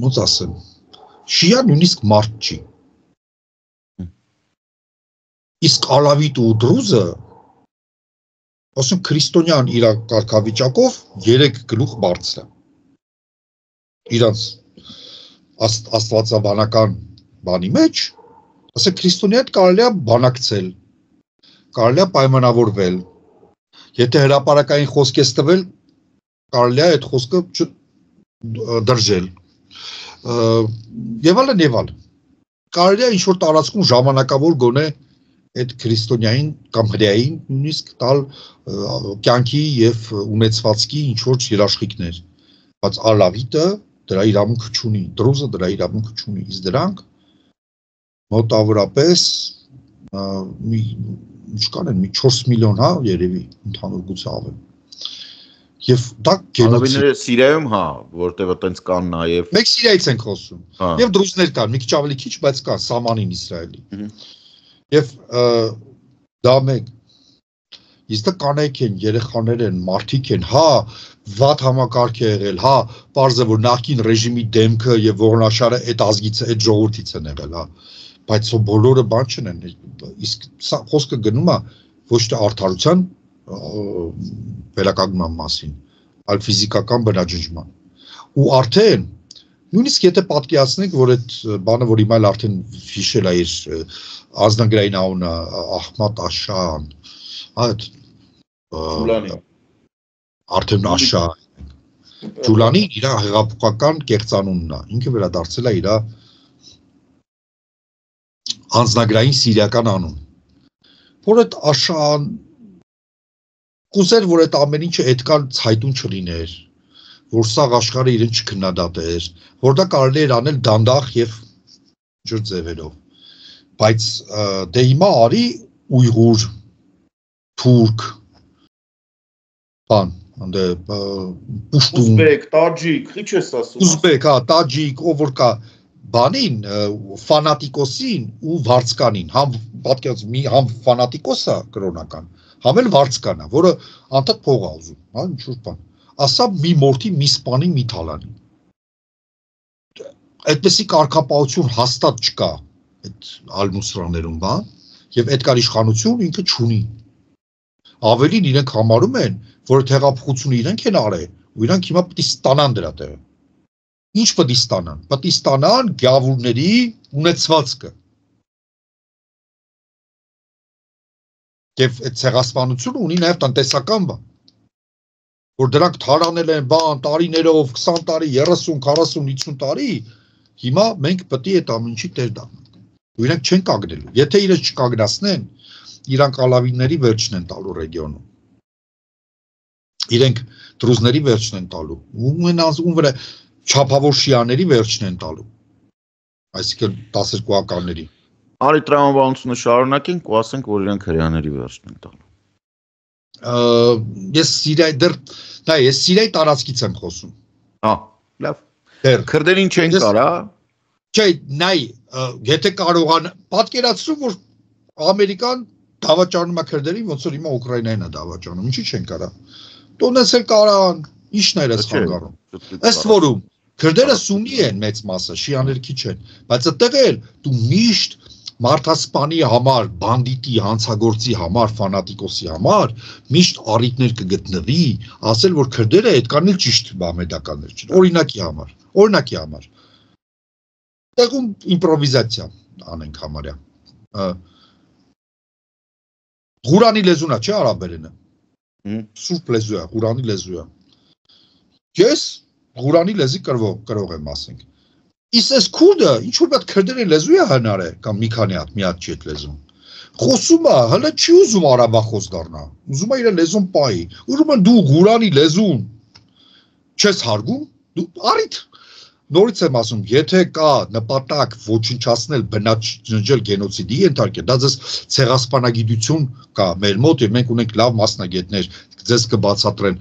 [SPEAKER 1] ոնց ասեմ, շիա նույնիսկ մարդ չի։ Իսկ ալավիտ ու դրուզը ասում քրիստոնյան իր կարգավիճակով 3 գլուխ բարձր է։ Իրանց աստվածաբանական բանի մեջ, ասենք քրիստոնյա հետ կարելի է բանակցել, կարելի է պայմանավորվել, եթե հրապարակային խոսք ես տվել, կարելի է այդ խոսքը դրժել, եւ այլն եւ այլն։ Կարելի է ինչ-որ տարածքում ժամանակավոր գոնե այդ քրիստոնյային կամ հրեային նույնիսկ տալ կյանքի եւ ունեցվածքի ինչ-որ երաշխիքներ, բայց ալավիտը դրա իրավունքը չունի, դրուզը դրա իրավունքը չունի, իսկ դրանք մոտավորապես ինչքան են, մի 4 միլիոն, հա, երևի, ընդհանուր գուցե ավել։ Եվ դա
[SPEAKER 2] գենոցիդ։ Սիրիայում, հա, որտեղ այտենց կան նաև։
[SPEAKER 1] Մենք Սիրիայից ենք խոսում։ Եվ դրուզներ կան, մի քիչ ավելի քիչ, բայց կան Սամանին Իսրայելի։ Եվ դա մեկ իսկ դա կանայք են, երեխաներ են, մարդիկ են, հա, վատ համակարգ է եղել, հա, պարզ է որ նախկին ռեժիմի դեմքը եւ ողնաշարը այդ ազգից, այդ ժողովրդից են եղել, հա, բայց սո բոլորը բան չեն, իսկ սա խոսքը գնում է ոչ թե արդարության վերականգնման մասին, այլ ֆիզիկական բնաջնջման։ Ու արդեն նույնիսկ եթե պատկերացնենք, որ այդ բանը, որ հիմա արդեն հիշել է իր ազնագրային անունը Ահմադ Աշան, այդ
[SPEAKER 2] Ջուլանի
[SPEAKER 1] արդեն Աշա Ջուլանին իր հեղափոխական կեղծանունն է, ինքը վերադարձել է իր անձնագրային սիրիական անուն, որ այդ Աշան կուզեր, որ այդ ամեն ինչը այդքան ցայտուն չլիներ, որ սաղ աշխարհը իրեն չքննադատեր, որ դա կարելի էր անել դանդաղ եւ ջուր ձևերով, բայց դե հիմա արի ույղուր, թուրք, բան, անդե պուշտուն,
[SPEAKER 2] ուզբեկ, տաջիկ, ինչ ես ասում։
[SPEAKER 1] Ուզբեկ, հա, տաջիկ, ով որ կա բանին, ֆանատիկոսին ու վարձկանին, համ ֆանատիկոսը կրոնական, համ էլ վարձկանա, որը անդադ փող է ուզում, հա, ինչ-որ բան, ասա մի մորթի, մի սպանի, մի թալանի։ Այդպեսի կարգապահություն հաստատ չկա այդ Ալ-Նուսրաներում, բան, եւ այդ կար իշխանություն ինքը չունի։ Ավելին իրենք համարում են, որ հեղափոխությունը իրենք են արել, ու իրանք հիմա պետք է ստանան դրա տեղը։ Ինչ պետք է ստանան։ Պետք է ստանան գավուրների ունեցվածքը։ Եվ այդ ցեղասպանությունը ունի նաև տնտեսական բան, որ դրանք թարանել են բան տարիներով, 20 տարի, 30, 40, 50 տարի, հիմա մենք պետք է այդ ամեն ինչի տեր դառնանք։ Ու իրանք չեն կանգնելու։ Եթե իրենց չկանգնացնեն, իրանք ալավիների վերջն են տալու ռեգիոնում։ Իրենք դրուզների վերջն են տալու։ Ում վրա չափավոր շիաների վերջն են տալու։ Այսինքն 12-ականների։
[SPEAKER 2] Արի տրամաբանությունը շարունակենք ու ասենք, որ իրենք հрьяաների վերջն են տալու։
[SPEAKER 1] Ես Սիրիայի տարածքից եմ խոսում։
[SPEAKER 2] Հա, լավ։ Քրդերին չեն կարա։
[SPEAKER 1] Չէ, նայ, եթե կարողան պատկերացրու, որ Ամերիկան դավաճանում է քրդերին, ոնց որ հիմա Ուկրաինային է դավաճանում, ինչի չեն կարա։ Տոնես էլ կարան, ինչն է ես խանգարում։ Ըստ որում քրդերը սուննի են մեծ մասը, շիաները քիչ են, բայց այդտեղ էլ դու միշտ մարդասպանի համար, բանդիտի, հանցագործի համար, ֆանատիկոսի համար միշտ առիթներ կգտնվի, ասել որ քրդերը այդքան էլ ճիշտ բամեդականներ չեն, օրինակի համար։ Տեղում իմպրովիզացիա անենք համարյա։ Ղուրանի լեզուն է, չէ՞ արաբերենը։ Սուրբ լեզու է, Ղուրանի լեզու է։ Ես Ղուրանի լեզի կրող եմ ասենք։ Իսկ այս քուրդը ինչ որ բաց քրդերեն լեզու է հնարել կամ մի քանի հատ մի հատ չի այդ լեզուն։ Խոսում է, հələ չի ուզում արաբախոս դառնա։ Ուզում է իր լեզուն պայի։ Ուրեմն դու Ղուրանի լեզուն չես հարգում, դու արիդ նորից եմ ասում, եթե կա նպատակ ոչնչացնել բնաջնջել գենոցիդի ենթարկել, դա ձեզ ցեղասպանագիտություն կա մեր մոտ եւ մենք ունենք լավ մասնագետներ, ձեզ կբացատրեն,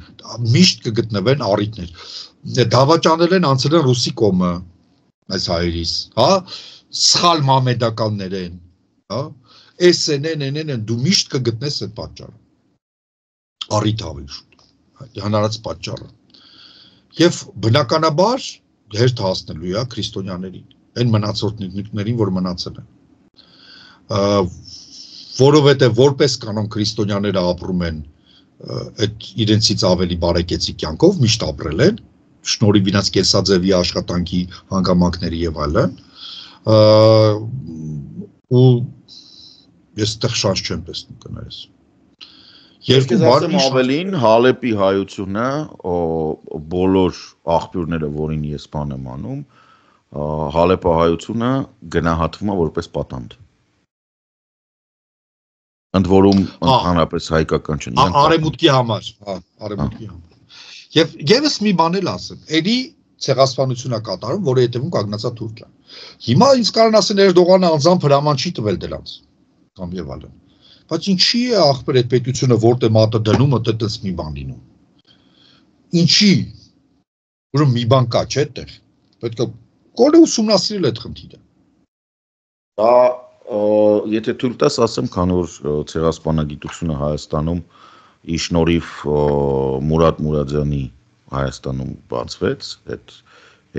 [SPEAKER 1] միշտ կգտնվեն առիթներ։ Դավաճանել են անցել են ռուսի կողմը, այս հայերիս, հա, սխալ մամեդականներ են, հա, SNN դու միշտ կգտնես այդ պատճառը։ Առիթ ավելի շուտ, հնարած պատճառը։ Եվ բնականաբար հերթ հասնելու է քրիստոնյաներին, այն մնացորդ նիկներին, որ մնացել են։ Որովհետև որպես կանոն քրիստոնյաները ապրում են այդ իրենցից ավելի բարեկեցիկ կյանքով, միշտ ապրել են, շնորհիվ իրենց կենսաձևի աշխատանքի հանգամանքների եւ այլն։ Ու ես այդտեղ շանս չեմ տեսնում կներես։
[SPEAKER 2] Երկու բառ ավելին Հալեպի հայությունը բոլոր աղբյուրները, որին ես բան եմ անում, Հալեպի հայությունը գնահատվում է որպես պատանդ։ Ընդ որում ընդհանրապես հայկական չեն։
[SPEAKER 1] Արևմուտքի համար, հա, արևմուտքի համար։ Եվ եւս մի բան էլ ասեմ, էլի ցեղասպանություն է կատարում, որը հետևում կանգնածա Թուրքիան։ Հիմա ինձ կարան ասեն Էրդողանը անձամբ հրաման չի տվել դրանց, կամ եւ այլն։ Բայց ինչի է ախպեր այդ պետությունը որտե մատը դնում այդպես մի բան լինում։ Ինչի։ Ուրեմն մի բան կա, չէ՞ այդտեղ։ Պետք է կոլը ուսումնասիրել այդ խնդիրը։
[SPEAKER 2] Դա եթե թույլ տաս ասեմ, քանի որ ցեղասպանագիտությունը Հայաստանում ի շնորհիվ Մուրադ Մուրադյանի Հայաստանում բացվեց, այդ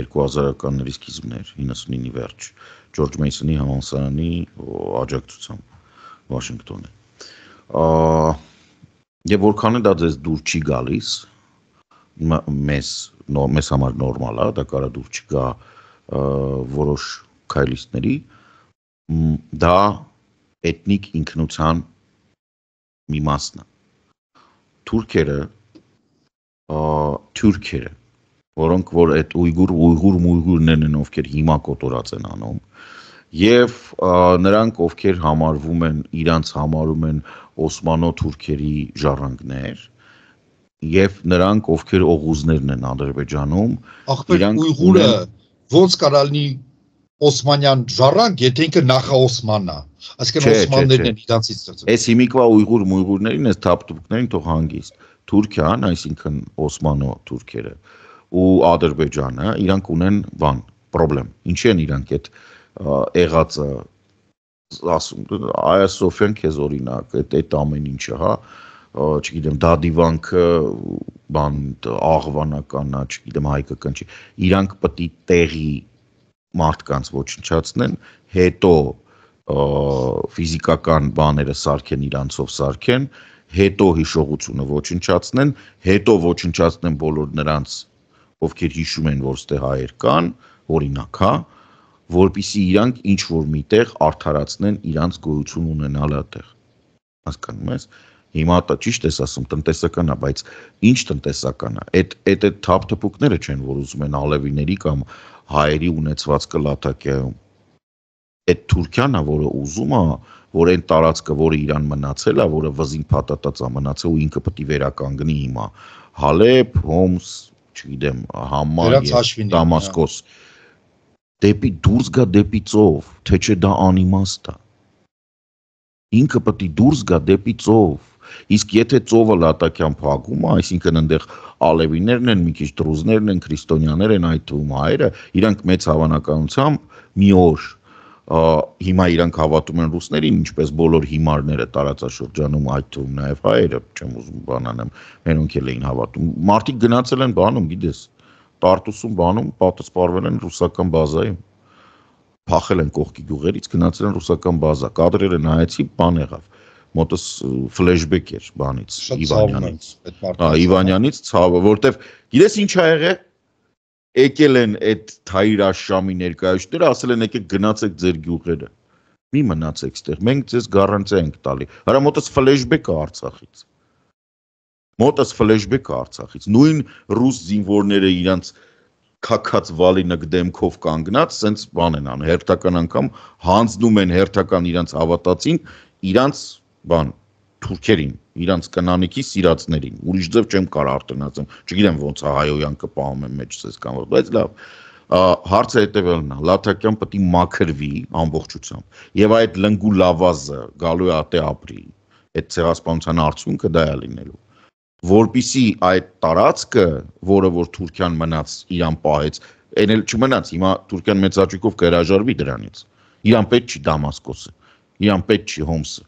[SPEAKER 2] 2000-ականների սկիզբներ, 99-ի վերջ, Ջորջ Մեյսոնի համալսարանի աջակցությամբ Վաշինգտոնի։ Եվ որքան է դա ձեզ դուր չի գալիս, մեզ համար նորմալ է, դա կարա դուր չգա որոշ քայլիստների, դա էթնիկ ինքնության մի մասն է։ Թուրքերը, որոնք որ այդ ուйգուրներն են, ովքեր հիմա կոտորած են անում, եւ նրանք, ովքեր համարվում են, իրանց համարում են օսմանո-թուրքերի ժառանգներ, եւ նրանք, ովքեր օղուզներն են Ադրբեջանում,
[SPEAKER 1] իրանք ուйգուրը ոնց կարա լինի օսմանյան ժառանգ, եթե ինքը նախաօսմանն է, այսինքն օսմաններն են իրանցից ծրծել։
[SPEAKER 2] Այս հիմիկվա ուйգուրներին, այս թափթուկներին թող հանգիստ։ Թուրքիան, այսինքն օսմանո-թուրքերը ու Ադրբեջանը, իրանք ունեն բան, պրոբլեմ։ Ինչի են իրանք այդ եղածը ասում, Այա Սոֆյան քեզ օրինակ, այդ ամեն ինչը, հա, չգիտեմ, դադիվանքը, բան, աղվանականա, չգիտեմ, հայկական չի, իրանք պտի տեղի մարդկանց ոչնչացնեն, հետո ֆիզիկական բաները սարքեն, իրանցով սարքեն, հետո հիշողությունը ոչնչացնեն, հետո ոչնչացնեն բոլոր նրանց, ովքեր հիշում են, որ ստե հայեր կան, օրինակ, հա, որպիսի իրանք ինչ-որ միտեղ արդարացնեն իրանց գոյություն ունենալը այդտեղ։ Հասկանում ես։ Հիմա դա ճիշտ ես ասում, տնտեսական է, բայց ինչ տնտեսական է։ Այդ թափթփուկները չեն, որ ուզում են ալևիների կամ հայերի ունեցվածքը լաթակյայում։ Այդ Թուրքիան է, որը ուզում է, որ այն տարածքը, որը իրան մնացել է, որը վզին փաթաթած է մնացել ու ինքը պետք է վերականգնի հիմա։ Հալեբ, Հոմս, չգիտեմ, Համա, Դամասկոս, դեպի դուրս գա դեպի ծով, թե չէ դա անիմաստ է։ Ինքը պետք է դուրս գա դեպի ծով։ Իսկ եթե ծովը լատակյան փակում է, այսինքն այնտեղ ալևիներն են, մի քիչ դրուզներն են, քրիստոնյաներ են, այդ թվում հայերը, իրանք մեծ հավանականությամբ մի օր հիմա իրանք հավատում են ռուսներին, ինչպես բոլոր հիմարները տարածաշրջանում, այդ թվում նաև հայերը, չեմ ուզում բանանեմ, մենոնք էլ էին հավատում։ Մարդիկ գնացել են բանում, գիտես, Տարտուսում բանում պատասպարվել են ռուսական բազայում, փախել են կողքի գյուղերից, գնացել են ռուսական բազա, կադրերը նայեցի, բան եղավ, մոտս ֆլեշբեք էր բանից, Իվանյանից, Իվանյանից ցավը, որտեվ գիտես ինչ ա եղել, եկել են այդ թայր աշամի ներկայացուցիչները, ասել են եկեք գնացեք ձեր գյուղերը, մի մնացեք ստեղ, մենք ձեզ գարանտիա ենք տալի, հələ մոտս ֆլեշբեք է Արցախից, նույն ռուս զինվորները իրանց քաքած վալինակ դեմքով կանգնած, սենց բան են անում, հերթական անգամ հանձնում են հերթական իրանց հավատացին, իրանց բան թուրքերին, իրանց կնանիքի սիրածներին, ուրիշ ձև չեմ կարող արտոնացեմ, չգիտեմ ոնց է հայոյան կպահում եմ մեջս կամ որ, բայց լավ, հարցը հետևելն է, Լաթակյան պետք է մաքրվի ամբողջությամբ, եւ այդ լնգու լավազը գալու է ատե ապրի, այդ ցեղասպանության արդյունքը դա է լինելու, որպիսի այդ տարածքը, որը որ Թուրքիան մնաց, իրան պահեց, այն էլ չմնաց, հիմա Թուրքիան մեծ աճիկով կհրաժարվի դրանից, իրան պետք չի Դամասկոսը, իրան պետք չի Հոմսը,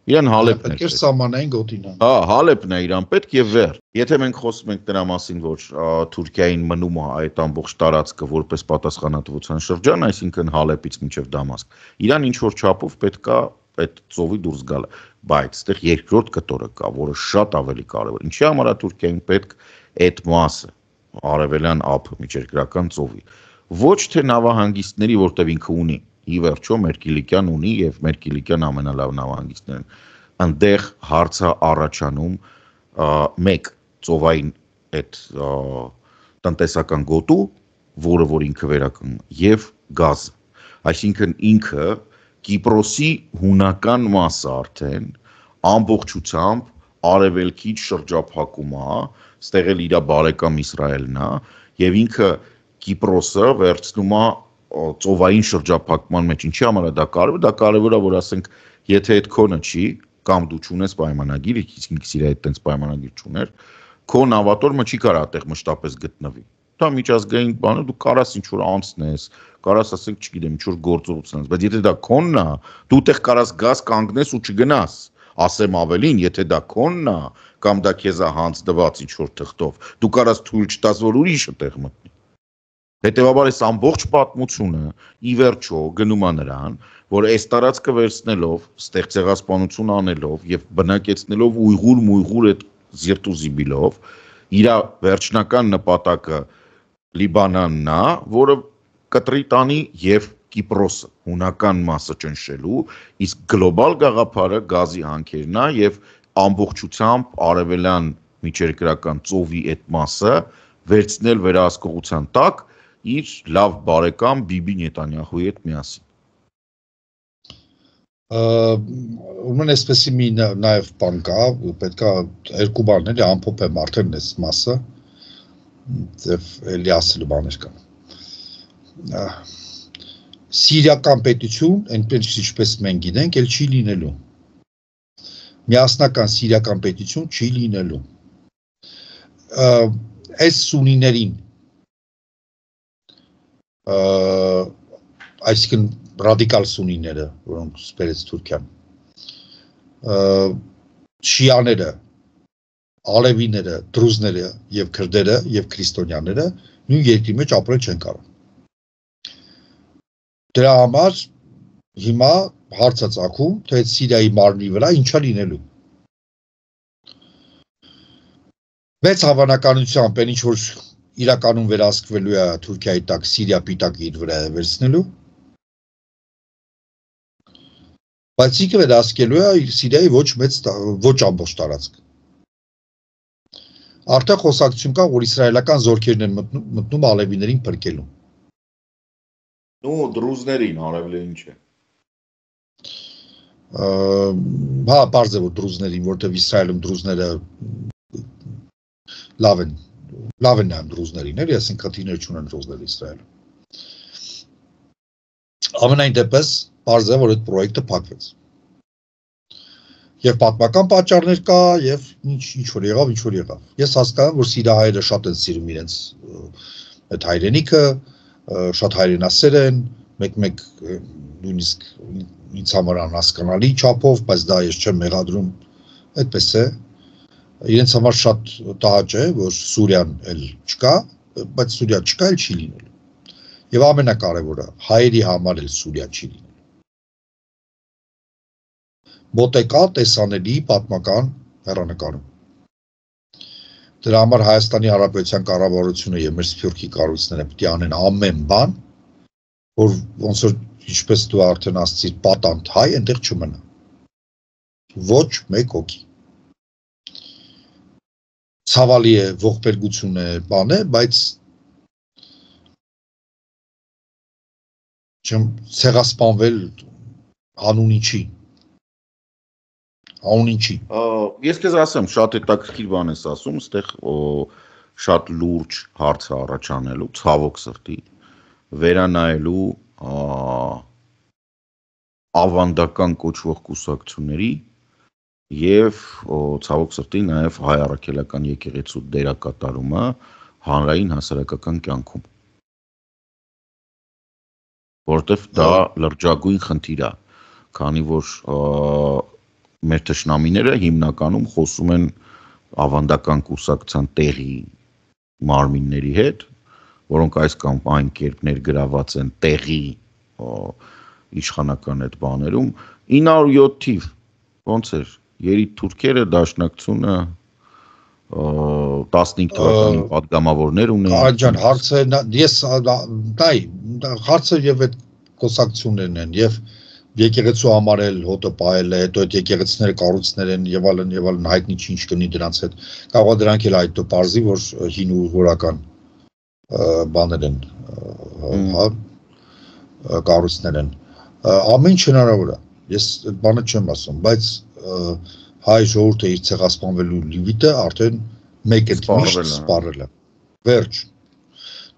[SPEAKER 2] իրան Հալեփն է։
[SPEAKER 1] Պետք է սահմանային գոտին։
[SPEAKER 2] Հա, Հալեփն է իրան պետք եւ վեր։ Եթե մենք խոսում ենք դրա մասին, որ Թուրքիային մնում է այդ ամբողջ տարածքը որպես պատասխանատվության շրջան, այսինքն Հալեփից մինչեւ Դամասկ, իրան ինչ որ չափով պետքա այդ ծովի դուրս գալը, բայց այդտեղ երկրորդ կտորը կա, որը շատ ավելի կարևոր։ Ինչի համար է Թուրքիային պետք այդ մասը, արևելյան ափը, միջերկրական ծովի։ Ոչ թե նավահանգիստների, որտեղ ինքը ունի, ի վերջո Մերկիլիկյան ունի եւ Մերկիլիկյան ամենալավ նավահանգիստներն են։ Այնտեղ հարցը առաջանում մեկ ծովային այդ տնտեսական գոտու, որը որ ինքը վերականգնում եւ գազը։ Այսինքն ինքը Կիպրոսի հունական մասը արդեն ամբողջությամբ արևելքից շրջափակում է, ստեղ էլ իր բարեկամ Իսրայելն է եւ ինքը Կիպրոսը վերցնում է ծովային շրջափակման մեջ, ինչի համար է դա կարևոր է, որ ասենք, եթե այդ քոնը չի, կամ դու չունես պայմանագիր, ինքս իր այդ տենց պայմանագիր չուներ, քո նավատորմը չի կարող այդտեղ մշտապես գտնվի։ Դա միջազգային բան է, դու կարաս ինչ որ անցնես, կարաս ասենք, չգիտեմ, ինչ որ գործողություն անես, բայց եթե դա քոնն է, դու այդտեղ կարաս գաս կանգնես ու չգնաս։ Ասեմ ավելին, եթե դա քոնն է, կամ դա քեզ է հանձնված ինչ որ թղթով, դու կարաս թույլ չտաս, որ ուրիշը տեղ մտնի։ Հետևաբար այս ամբողջ պատմությունը ի վերջո գնում է նրան, որ այս տարածքը վերցնելով, ստեղծեղասպանություն անելով եւ բնակեցնելով ուйղուր այդ զիրտուզիբիլով, իր վերջնական նպատակը Լիբանանն է, որը կտրի տանի եւ Կիպրոսը, հունական մասը ճնշելու, իսկ գլոբալ գաղափարը գազի հանքերն է եւ ամբողջությամբ արևելյան միջերկրական ծովի այդ մասը վերցնել վերահսկողության տակ իր լավ բարեկամ Բիբի Նետանյահուի հետ միասին։
[SPEAKER 1] Ուրեմն այսպեսի մի նաև բան կա, պետքա երկու բաներ ամփոփեմ արդեն այս մասը, եւ էլի ասելու բաներ կան։ Սիրիական պետություն, այնպես ինչպես մենք գիտենք, էլ չի լինելու։ Միասնական սիրիական պետություն չի լինելու։ Այս սունիներին այսինքն ռադիկալ սունիները, որոնք սպերեց Թուրքիան, շիաները, ալևիները, դրուզները եւ քրդերը եւ քրիստոնյաները նույն երկրի մեջ ապրել չեն կարող։ Դրա համար հիմա հարց է ծագում, թե այդ Սիրիայի մարմնի վրա ինչա լինելու։ Մեծ հավանականությամբ այն ինչ որ իրականում վերահսկվելու է Թուրքիայի տակ Սիրիա պիտակը իր վրա է վերցնելու, բայց ինքը վերահսկելու է Սիրիայի ոչ ամբողջ տարածք։ Արդեն խոսակցություն կա, որ իսրայելական զորքերն են մտնում ալևիներին փրկելու։
[SPEAKER 2] Նու դրուզներին արևելը ինչ է։
[SPEAKER 1] Հա, պարզ է որ դրուզներին, որտեղ Իսրայելում դրուզները լավ են նայում դրուզներին, էլի, ասենք քթիներ չունեն դրուզները Իսրայելում։ Ամենայն դեպս պարզ է, որ այդ պրոյեկտը փակվեց։ Եվ պատմական պատճառներ կա, եւ ինչ որ եղավ։ Ես հասկանում եմ, որ սիրահայերը շատ են սիրում իրենց այդ հայրենիքը, շատ հայրենասեր են, մեկ նույնիսկ ինձ համար անհասկանալի չափով, բայց դա ես չեմ մեղադրում, այդպես է։ Իրենց համար շատ տհաճ է, որ Սուրիան էլ չկա, բայց Սուրիա չկա, էլ չի լինելու։ Եվ ամենակարևորը, հայերի համար էլ Սուրիա չի լինելու։ Մոտեկա տեսանելի պատմական հեռանկարում։ Դրա համար Հայաստանի Հանրապետության կառավարությունը եւ մեր սփյուռքի կառույցները պետք է անեն ամեն բան, որ ոնց որ ինչպես դու արդեն ասացիր, պատանդ հայ այնտեղ չմնա։ Ոչ մեկ հոգի։ Ցավալի է, ողբերգություն է, բան է, բայց չեմ ցեղասպանվել անունի չի։ Անուն ինչի։
[SPEAKER 2] Ես քեզ ասեմ, շատ հետաքրքիր բան ես ասում, այստեղ շատ լուրջ հարց է առաջանելու, ցավոք սրտի, վերանայելու ավանդական կոչվող կուսակցությունների եւ ցավոք սրտի նաեւ հայ առաքելական եկեղեցու դերակատարումը հանրային հասարակական կյանքում, որտեվ դա լրջագույն խնդիր է, քանի որ մեր թշնամիները հիմնականում խոսում են ավանդական կուսակցության տեղի մարմինների հետ, որոնք այս կամ այն կերպ ներգրաված են տեղի իշխանական այդ բաներում, 907 թիվ, ոնց էր, երիտ թուրքերը դաշնակցությունը 15 թվականին պատգամավորներ ունեն։
[SPEAKER 1] Աջան, հարցը ես հարցը եւ այդ կուսակցություններն են եւ եկեղեցու համար էլ հոտը պահել է, հետո այդ եկեղեցիները կառույցներ են եւ այլն հայտնի ինչ կնի դրանց հետ։ Կարող է դրանք էլ այդ բարձի, որ հին ուղղորական բաներ են, կառույցներ են։ Ամեն ինչ հնարավոր է։ Ես այդ բանը չեմ ասում, բայց հայ ժողովուրդը իր ցեղասպանվելու լիվիտը արդեն մեկ էլ սպառել է։ Վերջ։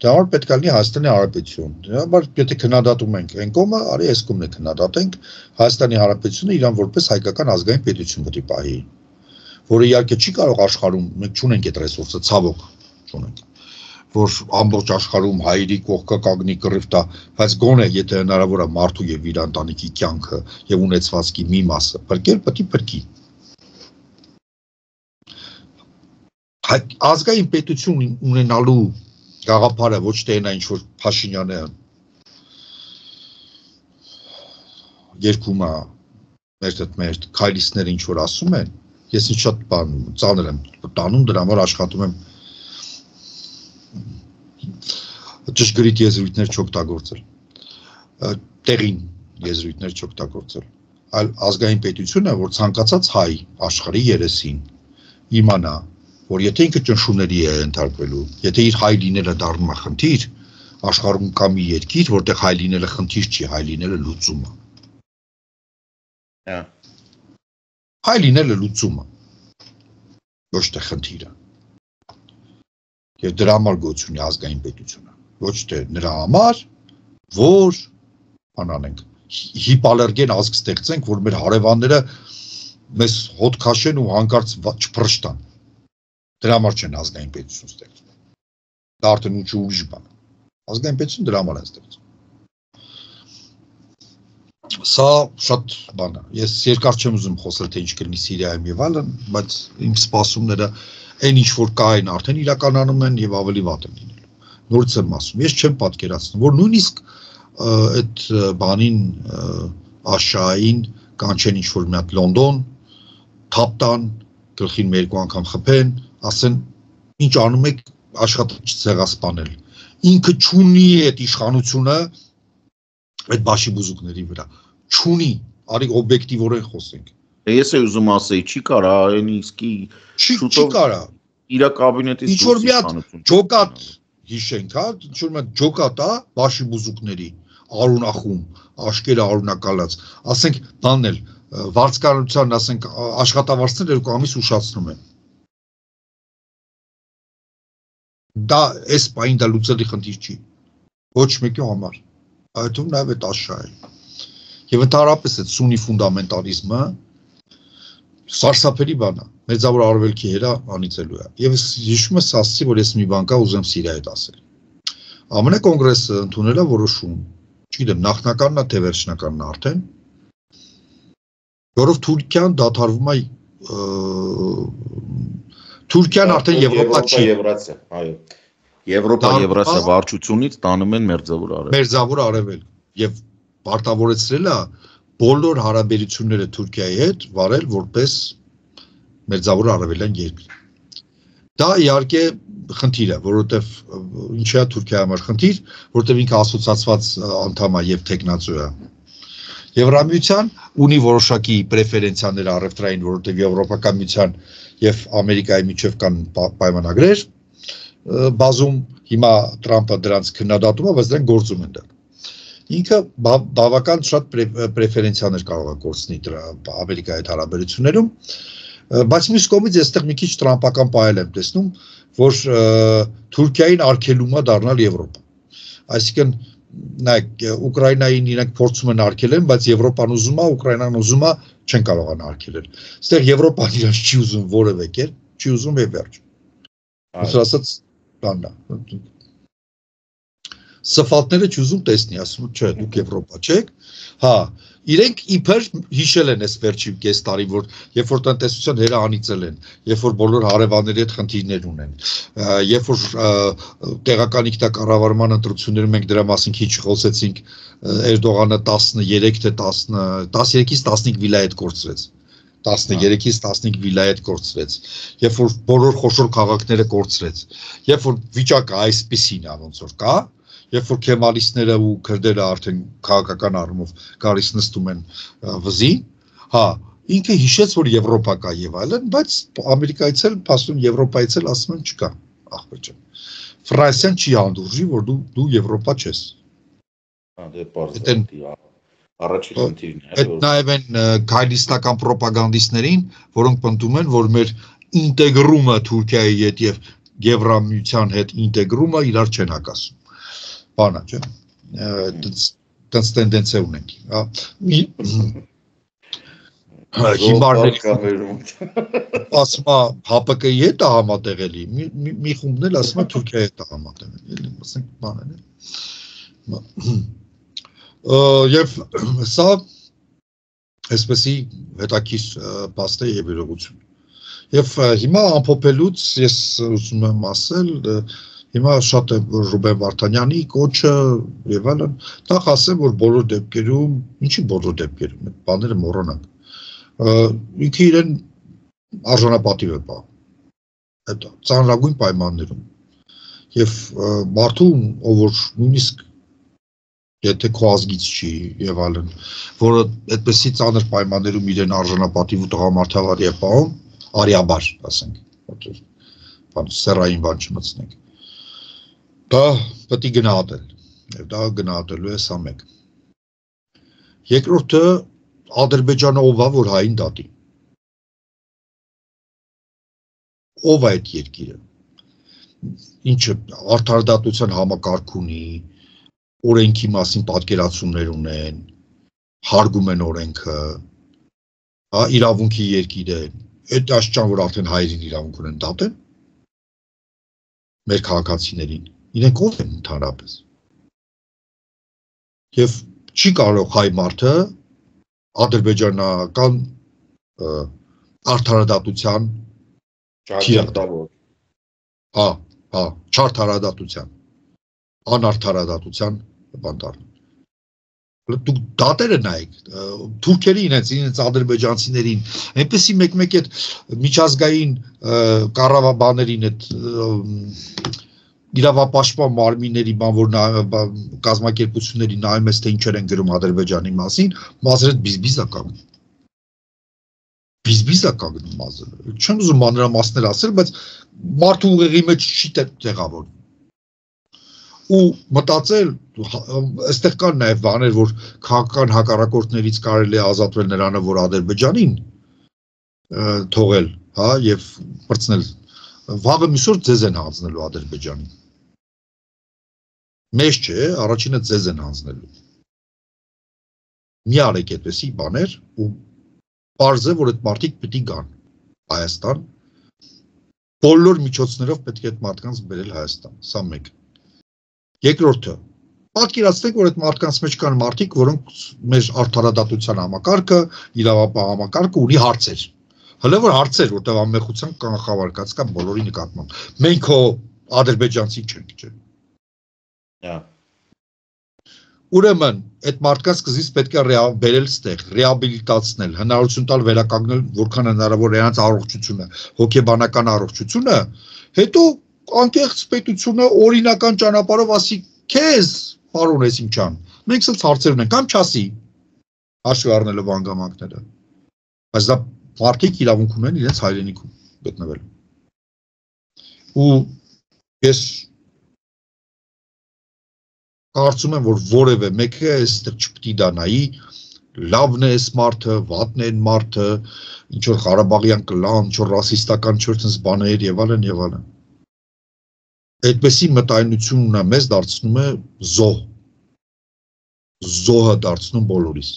[SPEAKER 1] Դա համար պետք է լինի Հայաստանի Հանրապետություն։ Դրա եթե քննադատում ենք այն կողմը, արի այս կողմն է քննադատենք, Հայաստանի Հանրապետությունը իրան որպես հայկական ազգային պետություն պետք է պահի, որը իհարկե չի կարող աշխարհում, մենք չունենք այդ ռեսուրսը, ցավոք չունենք, որ ամբողջ աշխարհում հայերի կողքը կանգնի կռիվ տա, բայց գոնե եթե հնարավոր է մարդու եւ իր ընտանիքի կյանքը եւ ունեցվածքի մի մասը փրկել, պետք է փրկի։ Ազգային պետություն ունենալու գաղափարը ոչ թե այն ինչ որ Փաշինյանը երկում է մեր քայլիստները ինչ որ ասում են, ես ինչ շատ բան ծանր եմ տանում, դրա համար աշխատում եմ ճշգրիտ եզրույթներ չօգտագործել, տեղին եզրույթներ չօգտագործել, այլ ազգային պետությունը, որ ցանկացած հայ աշխարհի երեսին իմանա, որ եթե ինքը ճնշումների է ենթարկվելու, եթե իր հայ լինելը դառնում է խնդիր, աշխարհում կա մի երկիր, որտեղ հայ լինելը խնդիր չի, հայ լինելը լուծում է։ Հայ լինելը լուծում է, ոչ թե խնդիրը։ Եվ դրա համար գոյություն ունի ազգային պետությունը, ոչ թե նրա համար, որ բան անենք, հիպալերգեն ազգ ստեղծենք, որ մեր հարևանները մեզ հոտ քաշեն ու հանկարծ չփռշտան։ Դրա համար չեն ազգային պետություն ստեղծում։ Դա արդեն ուրիշ բան է։ Ազգային պետություն դրա համար է ստեղծում։ Սա շատ բան է։ Ես երկար չեմ ուզում խոսել, թե ինչ կլինի Սիրիայում եւ այլն, բայց իմ սպասումները այն ինչ որ կա այն արդեն իրականանում են եւ ավելի վատ են լինելու։ Նորից եմ ասում, ես չեմ պատկերացնում, որ նույնիսկ այդ բանին աշային կանչեն ինչ որ մի հատ Լոնդոն, թափտան, գլխին մի երկու անգամ խփեն, ասեն ինչ անում եք աշխատիչ ցեղասպանել։ Ինքը չունի այդ իշխանությունը այդ բաշի բուզուկների վրա։ Չունի, արի օբյեկտիվորեն խոսենք։
[SPEAKER 2] Ես եմ ուզում ասեի, չի կարա, այն իսկի
[SPEAKER 1] շուտով կարա։
[SPEAKER 2] Իր կաբինետից
[SPEAKER 1] ինչ որ մի հատ ջոկատ հիշենք, հա, ինչ որ մի հատ ջոկատ է բաշի բուզուկների, արունախում, աշկերը արունակալած։ Ասենք բանն էլ վարձկանության, ասենք աշխատավարձներ 2 ամիս ուշացնում են։ Դա այս պայն դա լուծելի խնդիր չի։ Ոչ մեկի համար։ Այդում նաև այդ աշահը։ Եվ ընդհանրապես այդ սունի ֆունդամենտալիզմը սարսափելի բան է։ Մեծավոր արևելքի հերա անիծելու է։ Եվ հիշում ես ասացի, որ ես մի բան կա ուզեմ Սիրիայի ասել։ ԱՄՆ կոնգրեսը ընդունել է որոշում, չգիտեմ, նախնականն է թե վերջնականն է արդեն, որով Թուրքիան դադարվում է Թուրքիան արդեն Եվրոպա չի։
[SPEAKER 2] Եվրասիա, այո։ Եվրոպա-Եվրասիա վարչությունից տանում են Մերձավոր Արևելք։
[SPEAKER 1] Մերձավոր Արևելք եւ պարտավորեցրել է բոլոր հարաբերությունները Թուրքիայի հետ վարել որպես Մերձավոր Արևելյան երկիր։ Դա իհարկե խնդիր է, որովհետեւ ինչի է Թուրքիայի համար խնդիր, որովհետեւ ինքը ասոցիացված անդամ է եւ տեխնացու է։ Եվրամիության ունի որոշակի պրեֆերենցիաներ առևտրային, որովհետեւ Եվրոպական միության եւ Ամերիկայի միջև կան պայմանագրեր, բազում հիմա Տրամպը դրանց քննադատում է, բայց դրանք գործում են դա։ ինքը բավական շատ պրեֆերենցիաներ կարող է կորցնի դրա Ամերիկայի հետ հարաբերություններում, բայց մյուս կողմից այստեղ մի քիչ տրամպական պայել եմ տեսնում, որ Թուրքիային արգելում է դառնալ Եվրոպա։ Այսինքն նայեք, Ուկրաինային իրենք փորձում են արգելեն, բայց Եվրոպան ուզում է, Ուկրաինան ուզում է, չեն կարողանա արգելել։ Այստեղ Եվրոպան իրենց չի ուզում որևէ կերպ, չի ուզում եւ վերջ։ Ոսր ասած, բանն է։ Սֆալտները չուզում տեսնի, ասում չէ, դուք Եվրոպա չեք, հա, իրենք իբր հիշել են այս վերջի կես տարի, որ երբ որ տնտեսության հերը անիծել են, երբ որ բոլոր հարևանների հետ խնդիրներ ունեն, երբ որ տեղական ինքնակառավարման ընտրություններում մենք դրա մասին քիչ խոսեցինք, Էրդողանը 13 թե 13-ից 15 վիլայետ կորցրեց, 13-ից 15 վիլայետ կորցրեց, երբ որ բոլոր խոշոր քաղաքները կորցրեց, երբ որ վիճակը այսպիսին է ոնց որ կա, երբ որ քեմալիստները ու քրդերը արդեն քաղաքական առումով գալիս նստում են վզի, հա, ինքը հիշեց, որ Եվրոպա կա եւ այլն, բայց Ամերիկայից էլ, փաստում Եվրոպայից էլ ասում են չկա, ախպեր ջան։ Ֆրանսիան չի հանդուրժի, որ դու Եվրոպա չես։
[SPEAKER 2] Հա, դե բարձր առաջին խնդիրն է։
[SPEAKER 1] Այդ նաեւ են գայլիստական պրոպագանդիստներին, որոնք պնդում են, որ մեր ինտեգրումը Թուրքիայի հետ եւ Եվրամիության հետ ինտեգրումը իրար չեն հակասում։ Բանա, չէ՞։ Տենց տենդենցիա ունենք, հա։ Հիմարների ասում է ՀԱՊԿ-ի հետ է համատեղելի, մի խումբն էլ ասում է Թուրքիայի հետ է համատեղելի, ասենք բան է։ Եվ սա այսպեսի հետաքրքիր փաստ է եւ իրողություն։ Եվ հիմա ամփոփելուց ես ուզում եմ ասել, հիմա շատ է Ռուբեն Վարդանյանի կոչը եւ այլն, նախ ասեմ, որ բոլոր դեպքերում, ինչի բոլոր դեպքերում, այդ բաները մոռանանք։ Ինքը իրեն արժանապատիվ է պահում։ Այդ ծանրագույն պայմաններում։ Եվ մարդուն, ով որ նույնիսկ եթե քո ազգից չի եւ այլն, որը այդպեսի ծանր պայմաններում իրեն արժանապատիվ ու տղամարդավար է պահում, արիաբար, ասենք, որտեղ բան սերային բան չմտցնենք։ Դա պետք է գնահատել, եւ դա գնահատելու է սա մեկ։ Երկրորդը Ադրբեջանը ով է, որ հային դատի։ Ով է այդ երկիրը։ Ինչը արդարադատության համակարգ ունի, օրենքի մասին պատկերացումներ ունեն, հարգում են օրենքը, հա, իրավունքի երկիր է։ Այդ աշճան, որ արդեն հայերին իրավունք ունեն դատեն, մեր քաղաքացիներին, իրենք ով են ընդհանրապես։ Եվ չի կարող հայ մարդը ադրբեջանական արդարադատության չարդարադատության, անարդարադատության բանդարն։ Դուք դատերը նայեք, թուրքերի իրենց ադրբեջանցիներին, այնպեսի մեկ-մեկ այդ միջազգային կառավարողներին այդ իրավապաշտպան մարմինների բան, որ կազմակերպությունների նայում ես, թե ինչեր են գրում Ադրբեջանի մասին, մազերդ բիզբիզ է կանգնում։ Բիզբիզ է կանգնում մազերը։ Չեմ ուզում մանրամասներ ասել, բայց մարդու ուղեղի մեջ չի տեղավորվում։ Ու մտածել, այստեղ կան նաև բաներ, որ քաղաքական հակառակորդներից կարելի է ազատվել նրանը, որ Ադրբեջանին թողել, հա, եւ բրցնել։ Վաղը միսօր ձեզ են հանձնելու Ադրբեջանին։ Մեզ չէ, առաջինը ձեզ են հանձնելու։ Մի արեք այդպեսի բաներ ու պարզ է, որ այդ մարդիկ պետք է գան Հայաստան, բոլոր միջոցներով պետք է այդ մարդկանց բերել Հայաստան, սա մեկ։ Երկրորդը, պատկերացնենք, որ այդ մարդկանց մեջ կան մարդիկ, որոնք մեր արդարադատության համակարգը, իրավապահ համակարգը ունի հարցեր։ Հələ որ հարցեր, որտեղ անմեղության կանխավարկած կա բոլորի նկատմամբ։ Մենք հո ադրբեջանցի չենք, չէ՞։ Ուրեմն, այդ մարդկանց սկզբից պետք է բերել ստեղ, ռեաբիլիտացնել, հնարավորություն տալ վերականգնել որքան հնարավոր նրանց առողջությունը, հոգեբանական առողջությունը, հետո անկեղծ պետությունը օրինական ճանապարհով ասի քեզ, պարոն Էսիմչյան, մենք սենց հարցեր ունենք, կամ չասի, հաշվի առնելով հանգամանքները։ Բայց դա մարդիկ իրավունք ունեն իրենց հայրենիքում գտնվել։ Ու ես Կարծում եմ, որ որևէ մեկը այստեղ չպետք է դա նայի, լավն է այս մարդը, վատն է այն մարդը, ինչ որ Ղարաբաղյան կլան, ինչ որ ռասիստական չորտնս բաներ եւ այլն եւ այլն։ Այդպեսի մտայնություն ունա մեզ դարձնում է զոհ։ Զոհը դարձնում բոլորիս։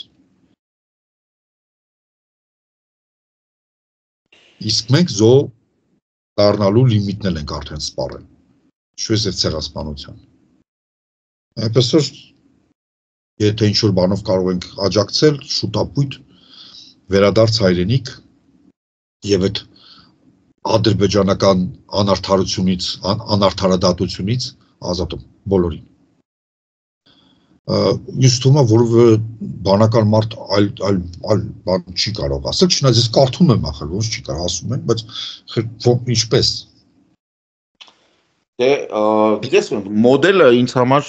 [SPEAKER 1] Իսկ մենք զոհ դառնալու լիմիտն ենք արդեն սպառել։ Շուտ է ցեղասպանության։ Այնպես որ եթե ինչ-որ բանով կարող ենք աջակցել, շուտապույտ վերադարձ հայրենիք եւ այդ ադրբեջանական անարդարությունից, անարդարադատությունից ազատում բոլորին։ Ինձ թվում է, որ բանական մարդ այլ բան չի կարող ասել, չնայած ես կարդում եմ ախր, ոնց չի կարող ասում են, բայց ինչպես։
[SPEAKER 2] Դե գիտես մոդելը ինձ համար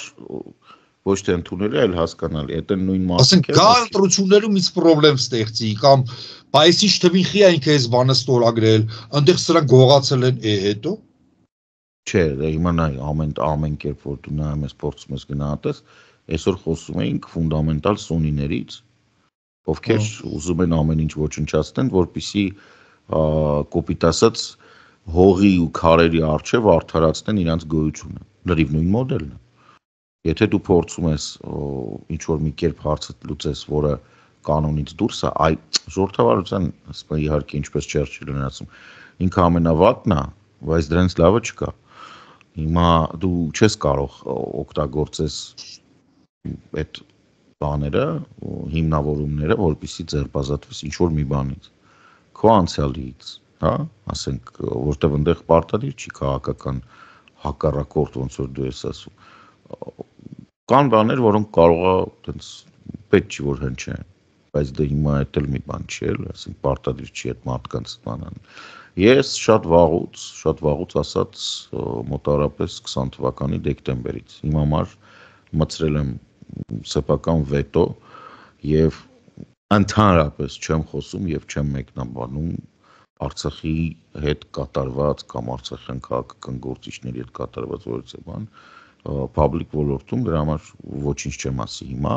[SPEAKER 2] ոչ թե ընդունելի, այլ հասկանալի, այդ նույն մարդը։
[SPEAKER 1] Ասենք գա ընտրություններում ինձ խնդրեմ ստեղծի կամ բայց ինչ թվին խի այնք էս բանը ստորագրել, այնտեղ սրանք գողացել են հետո։
[SPEAKER 2] Չէ, հիմա նայ ամեն կերպ որ դու նայում ես փորձում ես գնահատես, այսօր խոսում էինք ֆունդամենտալ սոնիներից, ովքեր ուզում են ամեն ինչ ոչնչացնեն, որպեսզի կոպիտ ասած հողի ու քարերի արժև արդարացնեն իրենց գոյությունը։ Լրիվ նույն մոդելն է։ Եթե դու փորձում ես ինչ որ մի կերպ հարցը լուծես, որը կանոնից դուրս է, այ ժողովրդավարության, ասում իհարկե ինչպես Չերչիլն է ասում, ինքը ամենավատն է, բայց դրանից լավը չկա։ Հիմա դու չես կարող օգտագործես այդ բաները, հիմնավորումները, որպեսզի ձերբազատվես ինչ որ մի բանից, քո անցյալից, հա, ասենք, որտեղ այնտեղ պարտադիր չի քաղաքական հակառակորդ ոնց որ դու ես ասում։ Կան բաներ, որոնք կարող է այտենց պետք չի որ հնչեն, բայց դե հիմա այդ էլ մի բան չի էլ, ասենք պարտադիր չի այդ մարդկանց բանան։ Ես շատ վաղուց ասած մոտավորապես 20 թվականի դեկտեմբերից իմ համար մտցրել եմ սեփական վետո եւ ընդհանրապես չեմ խոսում եւ չեմ մեկնաբանում Արցախի հետ կատարված կամ արցախյան քաղաքական գործիչների հետ կատարված որևէ բան public ոլորտում դրա համար ոչինչ չեմ ասի հիմա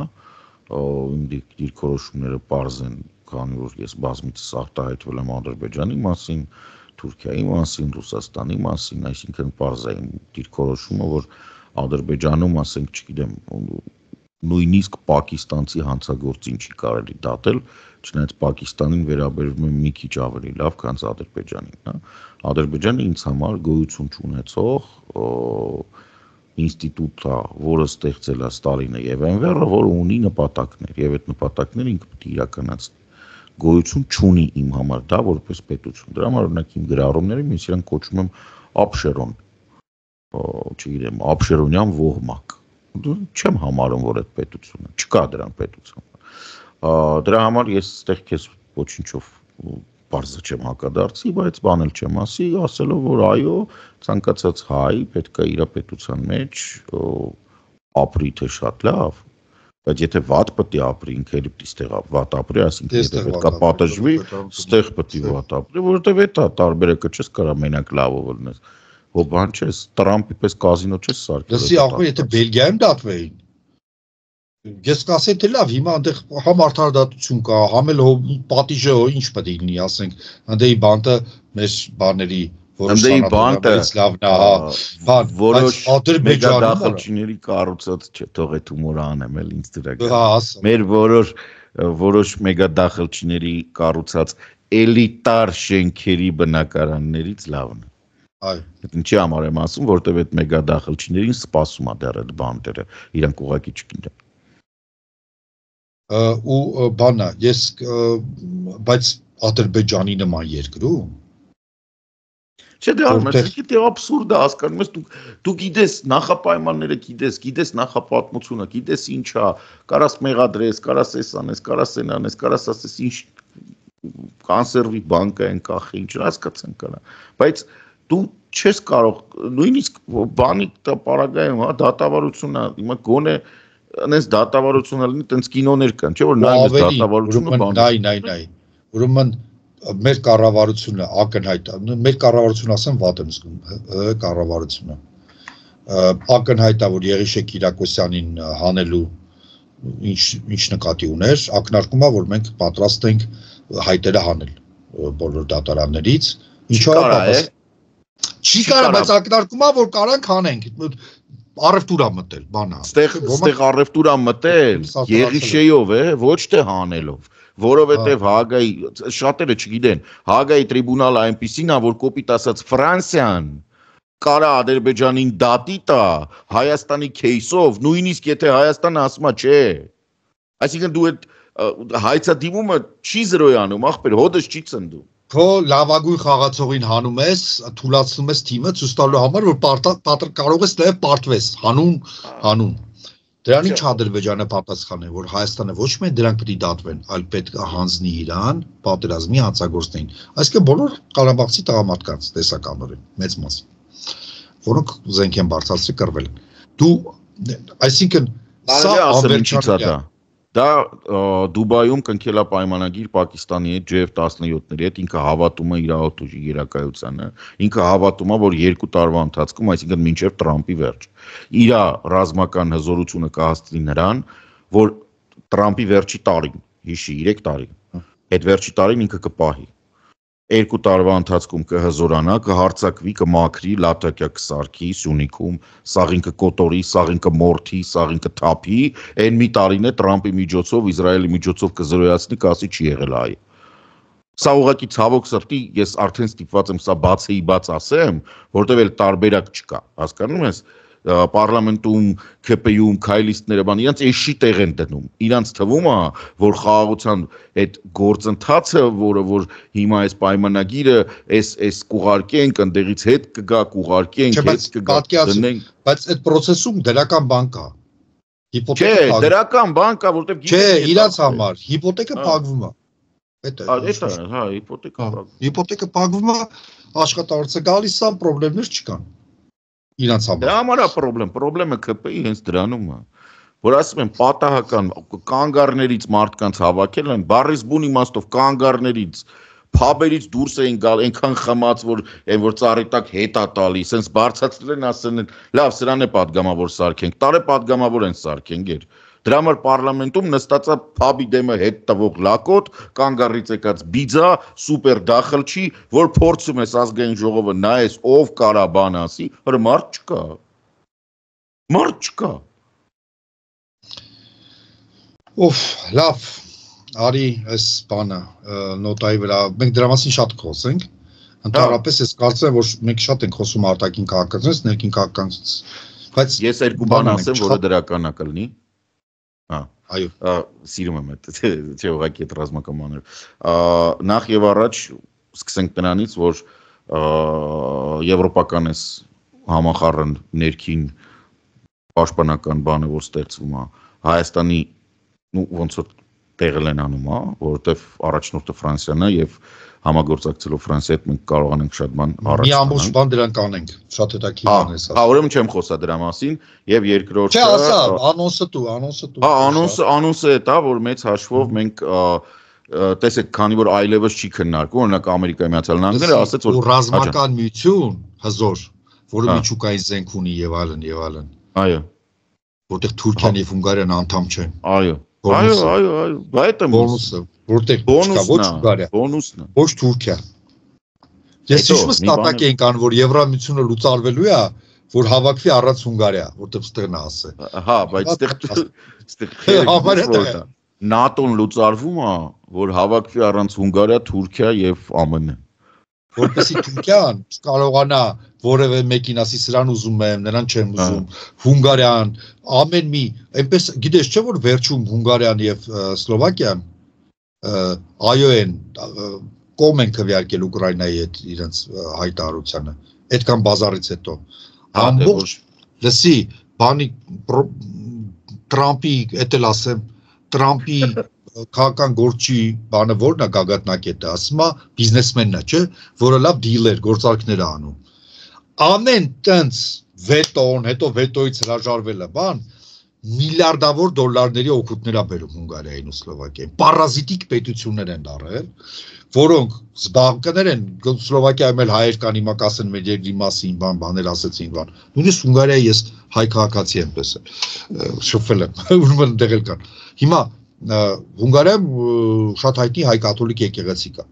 [SPEAKER 2] իմ դիրքորոշումները պարզ են քանի որ ես բազմիցս արտահայտվել եմ Ադրբեջանի մասին Թուրքիայի մասին Ռուսաստանի մասին այսինքն պարզ է իմ դիրքորոշումը որ Ադրբեջանում ասենք չգիտեմ նույնիսկ պակիստանցի հանցագործին չի կարելի դատել չնայած Պակիստանին վերաբերվում է մի քիչ ավելի լավ քան Ադրբեջանին հա Ադրբեջանը ինձ համար գոյություն չունեցող ինստիտուտ է, որը ստեղծել է Ստալինը եւ Էնվերը, որը ունի նպատակներ եւ այդ նպատակները ինքը պետք է իրականացնի։ Գոյություն չունի իմ համար դա որպես պետություն։ Դրա համար օրինակ իմ գրառումների ես իրան կոչում եմ Աբշերոն, չգիտեմ, Աբշերոնյան ոհմակ։ Չեմ համարում, որ այդ պետությունը չկա դրան պետություն։ Դրա համար ես այդտեղ քեզ ոչինչով բարձր չեմ հակադարձի, բայց բան էլ չեմ ասի, ասելով որ այո, ցանկացած հայ պետք է իր պետության մեջ ապրի թե շատ լավ, բայց եթե վատ պետք է ապրի, ինքը էլի պիտի ստեղ վատ ապրի, ասինքն եթե պետք է պատժվի, ստեղ պետք է վատ ապրի, որովհետև դա տարբերակը չես կարա մենակ լավով լինես։ Հո բան չես, Տրամպի պես կազինո չես սարքել։
[SPEAKER 1] Լսի ախպեր, եթե Բելգիայում դատվեին Ես կասեի թե լավ, հիմա այնտեղ համ արդարադատություն կա, համ էլ պատիժը ինչ պետք է լինի, ասենք, այնտեղի բանտը մեր բաների որոշ բանտից լավն է, հա,
[SPEAKER 2] որոշ մեգադախլչիների կառուցած չէ, թող այդ հումորը անեմ էլ ինձ դրական։ Մեր որոշ մեգադախլչիների կառուցած էլիտար շենքերի բնակարաններից լավն է։
[SPEAKER 1] Այո։
[SPEAKER 2] Ինչի համար եմ ասում, որտեղ այդ մեգադախլչիներին սպասում է դեռ այդ բանտերը, իրանք ուղղակի չգիտեն։
[SPEAKER 1] Ու բանա, ես բայց Ադրբեջանի նման երկրում
[SPEAKER 2] Չէ դե արմեսիկի դե աբսուրդ է հասկանում ես դու գիտես նախապայմանները գիտես նախապատմությունը գիտես ինչա կարաս մեղադրես կարաս էս անես կարաս են անես կարաս ասես ինչ կոնսերվի բանկա են կախի ինչ հասկացան կարա բայց դու չես կարող նույնիսկ բանի պարագայում հա դատավարությունն է հիմա գոնե Անես դատավարությունը լինի, տենց կինոներ կան, չէ՞ որ նայես դատավարությունը բան։
[SPEAKER 1] Նայ։ Ուրեմն մեր կառավարությունը ակնհայտ, մեր կառավարությունը ասեմ վատ եմ զգում, կառավարությունը։ ակնհայտ է, որ Եղիշե Կիրակոսյանին հանելու ինչ նկատի ուներ, ակնարկում է, որ մենք պատրաստ ենք հայտերը հանել բոլոր դատարաններից, ինչու՞ չի կարա, բայց ակնարկում է, որ կարանք հանենք, առևտուր է մտել, բանա։
[SPEAKER 2] Ստեղ առևտուր է մտել, Եղիշեյով է, ոչ թե հանելով, որովհետև Հաագայի, շատերը չգիտեն, Հաագայի տրիբունալը այնպիսին է, որ կոպիտ ասած Ֆրանսիան կարա Ադրբեջանին դատի տա Հայաստանի քեյսով, նույնիսկ եթե Հայաստանը ասում է չէ։ Այսինքն դու այդ հայցադիմումը չի զրոյանում, ախպեր, հոդս չի ցնդում։
[SPEAKER 1] Քո լավագույն խաղացողին հանում ես, թուլացնում ես թիմը, ցույց տալու համար, որ կարող ես նաև պարտվես, հանուն։ Դրան ինչ Ադրբեջանը պատասխան է, որ Հայաստանը ոչ միայն դրանք պետք է դատվեն, այլ պետք է հանձնի իրան պատերազմի հանցագործներին։ Այսինքն բոլոր Ղարաբաղցի տղամարդկանց տեսականորեն մեծ մասը, որոնք զենք են բարձրացրել, կռվել են։ Դու, այսինքն, սա
[SPEAKER 2] անվերջանալի է։ Դա Դուբայում կնքել է պայմանագիր Պակիստանի հետ J-17-ների հետ, ինքը հավատում է իր օտուժի երակայությանը, ինքը հավատում է, որ 2 տարվա ընթացքում, այսինքն մինչև Տրամպի վերջ, իր ռազմական հզորությունը կհասցնի նրան, որ Տրամպի վերջի տարին, հիշի 3 տարի, այդ վերջի տարին ինքը կպահի, 2 տարվա ընթացքում կհզորանա, կհարցակվի, կմաքրի, լատակյա կսարքի, Սյունիքում, սաղին կկոտորի, սաղին կմորթի, սաղին կթափի, այն մի տարին է Տրամպի միջոցով, Իսրայելի միջոցով կզրոյացնի, կասի չի եղել այ։ Սա ուղղակի ցավոք սրտի, ես արդեն ստիպված եմ սա բաց ասեմ, որտեղ էլ տարբերակ չկա, հասկանում ես, պարլամենտում, ՔՊ-ում, քայլիստները բան, իրանց էշի տեղ են դնում, իրանց թվում է, որ խաղաղության այդ գործընթացը, որ հիմա այս պայմանագիրը, այս կուղարկենք, ընդեղից հետ կգա, կուղարկենք, հետ կգա, դնենք,
[SPEAKER 1] բայց այդ process-ում դրական բան կա։
[SPEAKER 2] Չէ, դրական բան կա, որտեղ
[SPEAKER 1] Չէ, իրանց համար, հիպոթեկը փակվում է։
[SPEAKER 2] Հա,
[SPEAKER 1] հիպոթեկը փակվում է, աշխատավարձը գալիս է, խնդիրներ չկան։ Իրանց համար։
[SPEAKER 2] Դրա համար է խնդրեմը ԿՊ-ի հենց դրանում է, որ ասում են պատահական կանգառներից մարդկանց հավաքել են, բառից բուն իմաստով կանգառներից, փաբերից դուրս էին գալ, այնքան խմած, որ ծառի տակ հետ է տալի, սենց բարձրացրել են, ասել են, լավ, սրան է պատգամավոր սարքենք, տարե պատգամավոր են սարքենք էր։ Դրա համար պարլամենտում նստածա փաբի դեմը հետ տվող լակոտ, կանգառից եկած բիձա, սուպեր դախլչի, որ փորձում ես ազգային ժողովը նայես, ով կարա բան ասի, որ մարդ չկա։ Մարդ չկա։
[SPEAKER 1] Օֆ, լավ, արի այս բանը, նոտայի վրա, մենք դրա մասին շատ խոսենք, ընդհանրապես ես կարծում եմ, որ մենք շատ ենք խոսում արտաքին քաղաքականությունից, ներքին քաղաքականությունից, բայց
[SPEAKER 2] ես երկու բան ասեմ, որը դրական է կլինի։
[SPEAKER 1] Այո,
[SPEAKER 2] սիրում եմ այդ, չէ, ուղղակի այդ ռազմական բաները։ Նախ եւ առաջ սկսենք նրանից, որ եվրոպական էս համախառն ներքին պաշտպանական բանը, որ ստեղծվում է, Հայաստանի ոնց որ տեղել են անում, որովհետև առաջնորդը Ֆրանսիան է եւ համագործակցելով Ֆրանսիայի հետ մենք կարողանանք շատ բան առաջ
[SPEAKER 1] մի ամբողջ բան դրանք անենք, շատ հետաքրքիր բան է սա։
[SPEAKER 2] Հա, ուրեմն չեմ խոսա դրա մասին եւ երկրորդը։
[SPEAKER 1] Չէ, ասա, անոնսը դու։
[SPEAKER 2] Հա, անոնսը է դա, որ մեծ հաշվով մենք տեսեք, քանի որ այլևս չի քննարկվում, օրինակ Ամերիկայի Միացյալ Նահանգները ասաց, որ
[SPEAKER 1] ռազմական միություն հզոր, որը միջուկային զենք ունի եւ այլն։
[SPEAKER 2] Այո։
[SPEAKER 1] Որտեղ Թուրքիան եւ Հունգարիան անդամ չեն։
[SPEAKER 2] Այո, բայց
[SPEAKER 1] բոնուսը, որտեղ չկա ոչ Հունգարիա,
[SPEAKER 2] բոնուսն է։
[SPEAKER 1] Ոչ Թուրքիա։ Ես հիշում եմ ստատակ էինք անում, որ Եվրամիությունը լուծարվելու է, որ հավաքվի առանց Հունգարիա, որտեղ ստեղն է ասել։
[SPEAKER 2] Հա, բայց ստեղ ՆԱՏՕ-ն լուծարվում է, որ հավաքվի առանց Հունգարիա, Թուրքիա եւ ԱՄՆ։
[SPEAKER 1] Որպեսզի Թուրքիան կարողանա որևէ մեկին ասի սրան ուզում եմ, նրան չեմ ուզում, Հունգարիան, ամեն մի, այնպես գիտես չէ որ վերջում Հունգարիան եւ Սլովակիան այո են կողմ են քվեարկել Ուկրաինայի հետ իրենց հայտարարությանը, այդքան բազարից հետո ամբողջ լսի բանի Տրամպի, էդ էլ ասեմ, Տրամպի քաղաքական գործի բանը որն է գագաթնակետը, ասում է բիզնեսմենն է, չէ, որը լավ դիլեր, գործարքներ է անում։ Ամեն տենց վետոն, հետո վետոից հրաժարվելը, բան, միլիարդավոր դոլարների օգուտներ ա բերում Հունգարիային ու Սլովակիային։ Պարազիտիկ պետություններ են դարել, որոնք զբաղկներ են Սլովակիայում էլ հայեր կան, հիմա կասեն մեր երկրի մասին, բաներ ասեցին, բան։ Նույնիսկ Հունգարիայի ես հայ քաղաքացի եմ պես շփվել եմ, ուրեմն դեղ էլ կան։ Հիմա Հունգարիայում շատ հայտնի հայ կաթոլիկ եկեղեցի կա։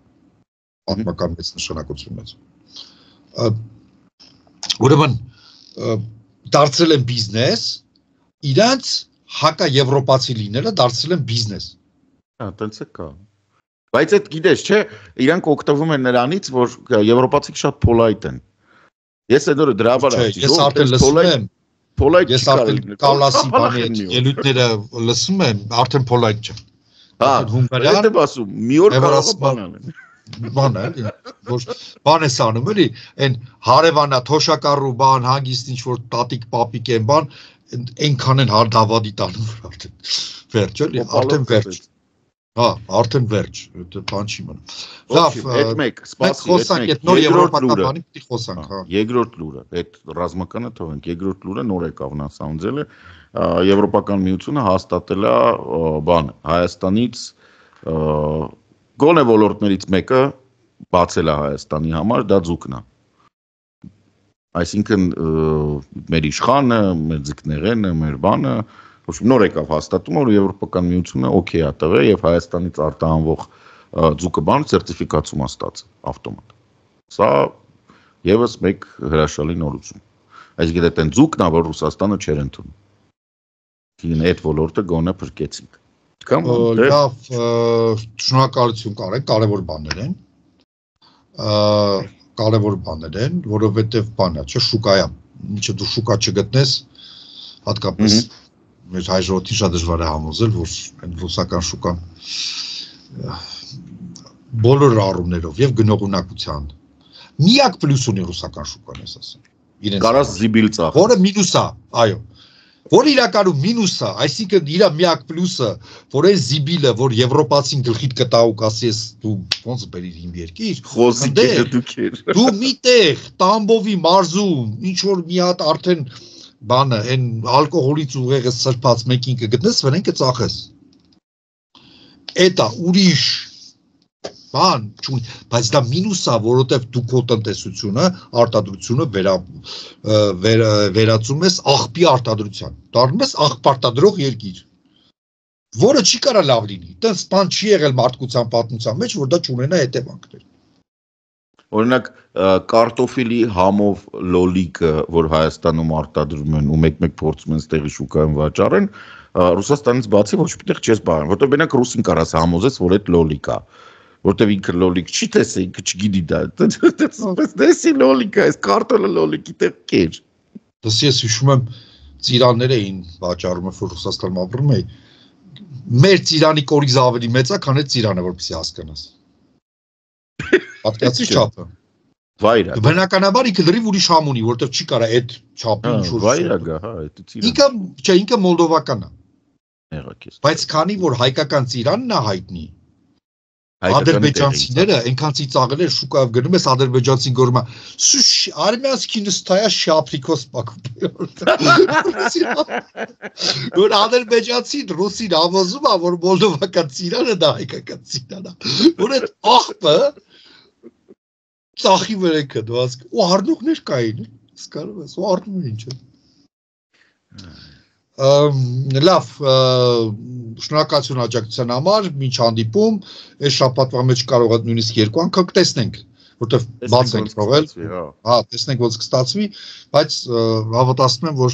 [SPEAKER 1] Պատմական մեծ նշանակություն ունեցող։ Ուրեմն դարձրել են բիզնես, իրանց հակա եվրոպացի լինելը դարձրել են բիզնես։
[SPEAKER 2] Հա, տենց է կա։ Բայց այդ գիտես, չէ, իրանք օգտվում են նրանից, որ եվրոպացիք շատ polite են։ Ես այդ օրը դրա համար
[SPEAKER 1] ես արդեն լսում եմ,
[SPEAKER 2] polite
[SPEAKER 1] ես արդեն Կալասի բանի ելույթները լսում եմ, արդեն polite չէ։
[SPEAKER 2] Հա, Հունգարիան եմ ասում, մի օր կարող է բան անեն։
[SPEAKER 1] Բան է, որ բան ես անում էլի, այն հարևանա թոշակառու բան, հանգիստ ինչ որ տատիկ պապիկ են բան, այնքան են հardավադի տանում արդեն վերջ էլի, արդեն վերջ։ Հա, արդեն վերջ, բան չի մնում։ Լավ,
[SPEAKER 2] այդ մեկ, սպասի,
[SPEAKER 1] խոսանք, այդ նոր եվրոպական բանի պիտի խոսանք, հա։
[SPEAKER 2] Երկրորդ լուրը, այդ ռազմականը թողենք, երկրորդ լուրը նոր եկավ նասանձել է, Եվրոպական միությունը հաստատել է բան, Հայաստանից գոնե ոլորտներից մեկը բացել է Հայաստանի համար, դա ձուկն է։ Այսինքն մեր իշխանը, մեր ձկներենը, մեր բանը, նոր եկավ հաստատում, որ Եվրոպական միությունը օքեյ է տվել եւ Հայաստանից արտահանվող ձուկը բան սերտիֆիկացում է ստացել ավտոմատ։ Սա եւս մեկ հրաշալի նորություն։ Այսինքն այդ ձուկն է, որ Ռուսաստանը չեր ընդունում։ Այդ ոլորտը գոնե փրկեցինք։
[SPEAKER 1] Լավ, շնորհակալություն կարեք, կարևոր բաներ են, որովհետև բանա, չէ, շուկայա, ինչը դու շուկա չգտնես, հատկապես մեր հայ ժողովրդին շատ դժվար է համոզել, որ այն ռուսական շուկան բոլոր առումներով եւ գնողունակության միակ պլյուս ունի ռուսական շուկան, ես ասեմ։
[SPEAKER 2] Կարաս զիբիլ ծախ։
[SPEAKER 1] Որը մինուս է, այո։ Որ իրականում մինուս է, այսինքն իր միակ պլյուսը, որ այն զիբիլը, որ եվրոպացին գլխիդ կտա ու կասի ես դու ոնց բերիր իմ երկիր, դու միտեղ Տամբովի մարզում ինչ որ մի հատ արդեն բանը, այն ալկոհոլից ուղեղը սրբած մեկին կգտնես, վրան կծախես։ Էտա ուրիշ բան չունի, բայց դա մինուս է, որովհետև դու քո տնտեսությունը, արտադրությունը վերածում ես աղբի արտադրության, դառնում ես աղբարտադրող երկիր, որը չի կարա լավ լինի, տենց բան չի եղել մարդկության պատմության մեջ, որ դա չունենա հետևանքներ։
[SPEAKER 2] Օրինակ կարտոֆիլի համով լոլիկը, որ Հայաստանում արտադրում են ու մեկ-մեկ փորձում են ստեղի շուկայում վաճառեն, Ռուսաստանից բացի ոչ միտեղ չես բան, որտեղ մենակ ռուսին կարաս համոզես, որ այդ լոլիկ է, որտեղ ինքը լոլիկ չի տեսել, ինքը չգիտի դա, տեսի լոլիկ է, այս կարտոֆիլը լոլիկի տեղ կեր։
[SPEAKER 1] Դες ես հիշում եմ ծիրաններ էին վաճառում, որ Ռուսաստանում ապրում էի, մեր ծիրանի կորիզը ավելի մեծ է, քան այդ ծիրանը, որպեսզի հասկանաս։ Պատկացի չափը։
[SPEAKER 2] Վայրագ։
[SPEAKER 1] Բնականաբար ինքը լրիվ ուրիշ համ ունի, որտեղ չի կարա այդ չափի ինչ-որ։
[SPEAKER 2] Վայրագ է, հա, այդ ծիրանը։
[SPEAKER 1] Ինքը, չէ, ինքը մոլդովական է։
[SPEAKER 2] Եղեք ես։
[SPEAKER 1] Բայց քանի որ հայկական ծիրանն է հայտնի, ադրբեջանցիները այնքան ծիծաղել են շուկայով գնում ես ադրբեջանցին գորմա արմյանսկի նստայա շապրիկոս որ ադրբեջանցին ռուսին համոզում է որ մոլդովական ծիրանը դա հայկական ծիրան է որ այդ աղբը ծախի վրա է դուած ու առնողներ կային հասկանում ես ու առնում են ինչ լավ շնորհակալություն աջակցության համար մինչ հանդիպում այս շաբաթվա մեջ կարող է նույնիսկ երկու անգամ տեսնենք որտեվ բաց ենք թողել հա տեսնենք ոնց կստացվի բայց հավատացնում եմ որ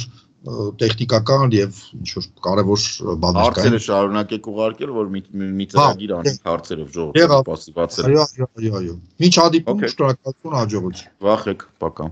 [SPEAKER 1] տեխնիկական եւ ինչ որ կարեւոր բաներ կային
[SPEAKER 2] հարցերը շարունակեք ուղարկել որ մի ծրագիր անենք հարցերով ժողովրդի պատասխանացել
[SPEAKER 1] այո մինչ հանդիպում շնորհակալություն հաջողություն
[SPEAKER 2] վախեք պակա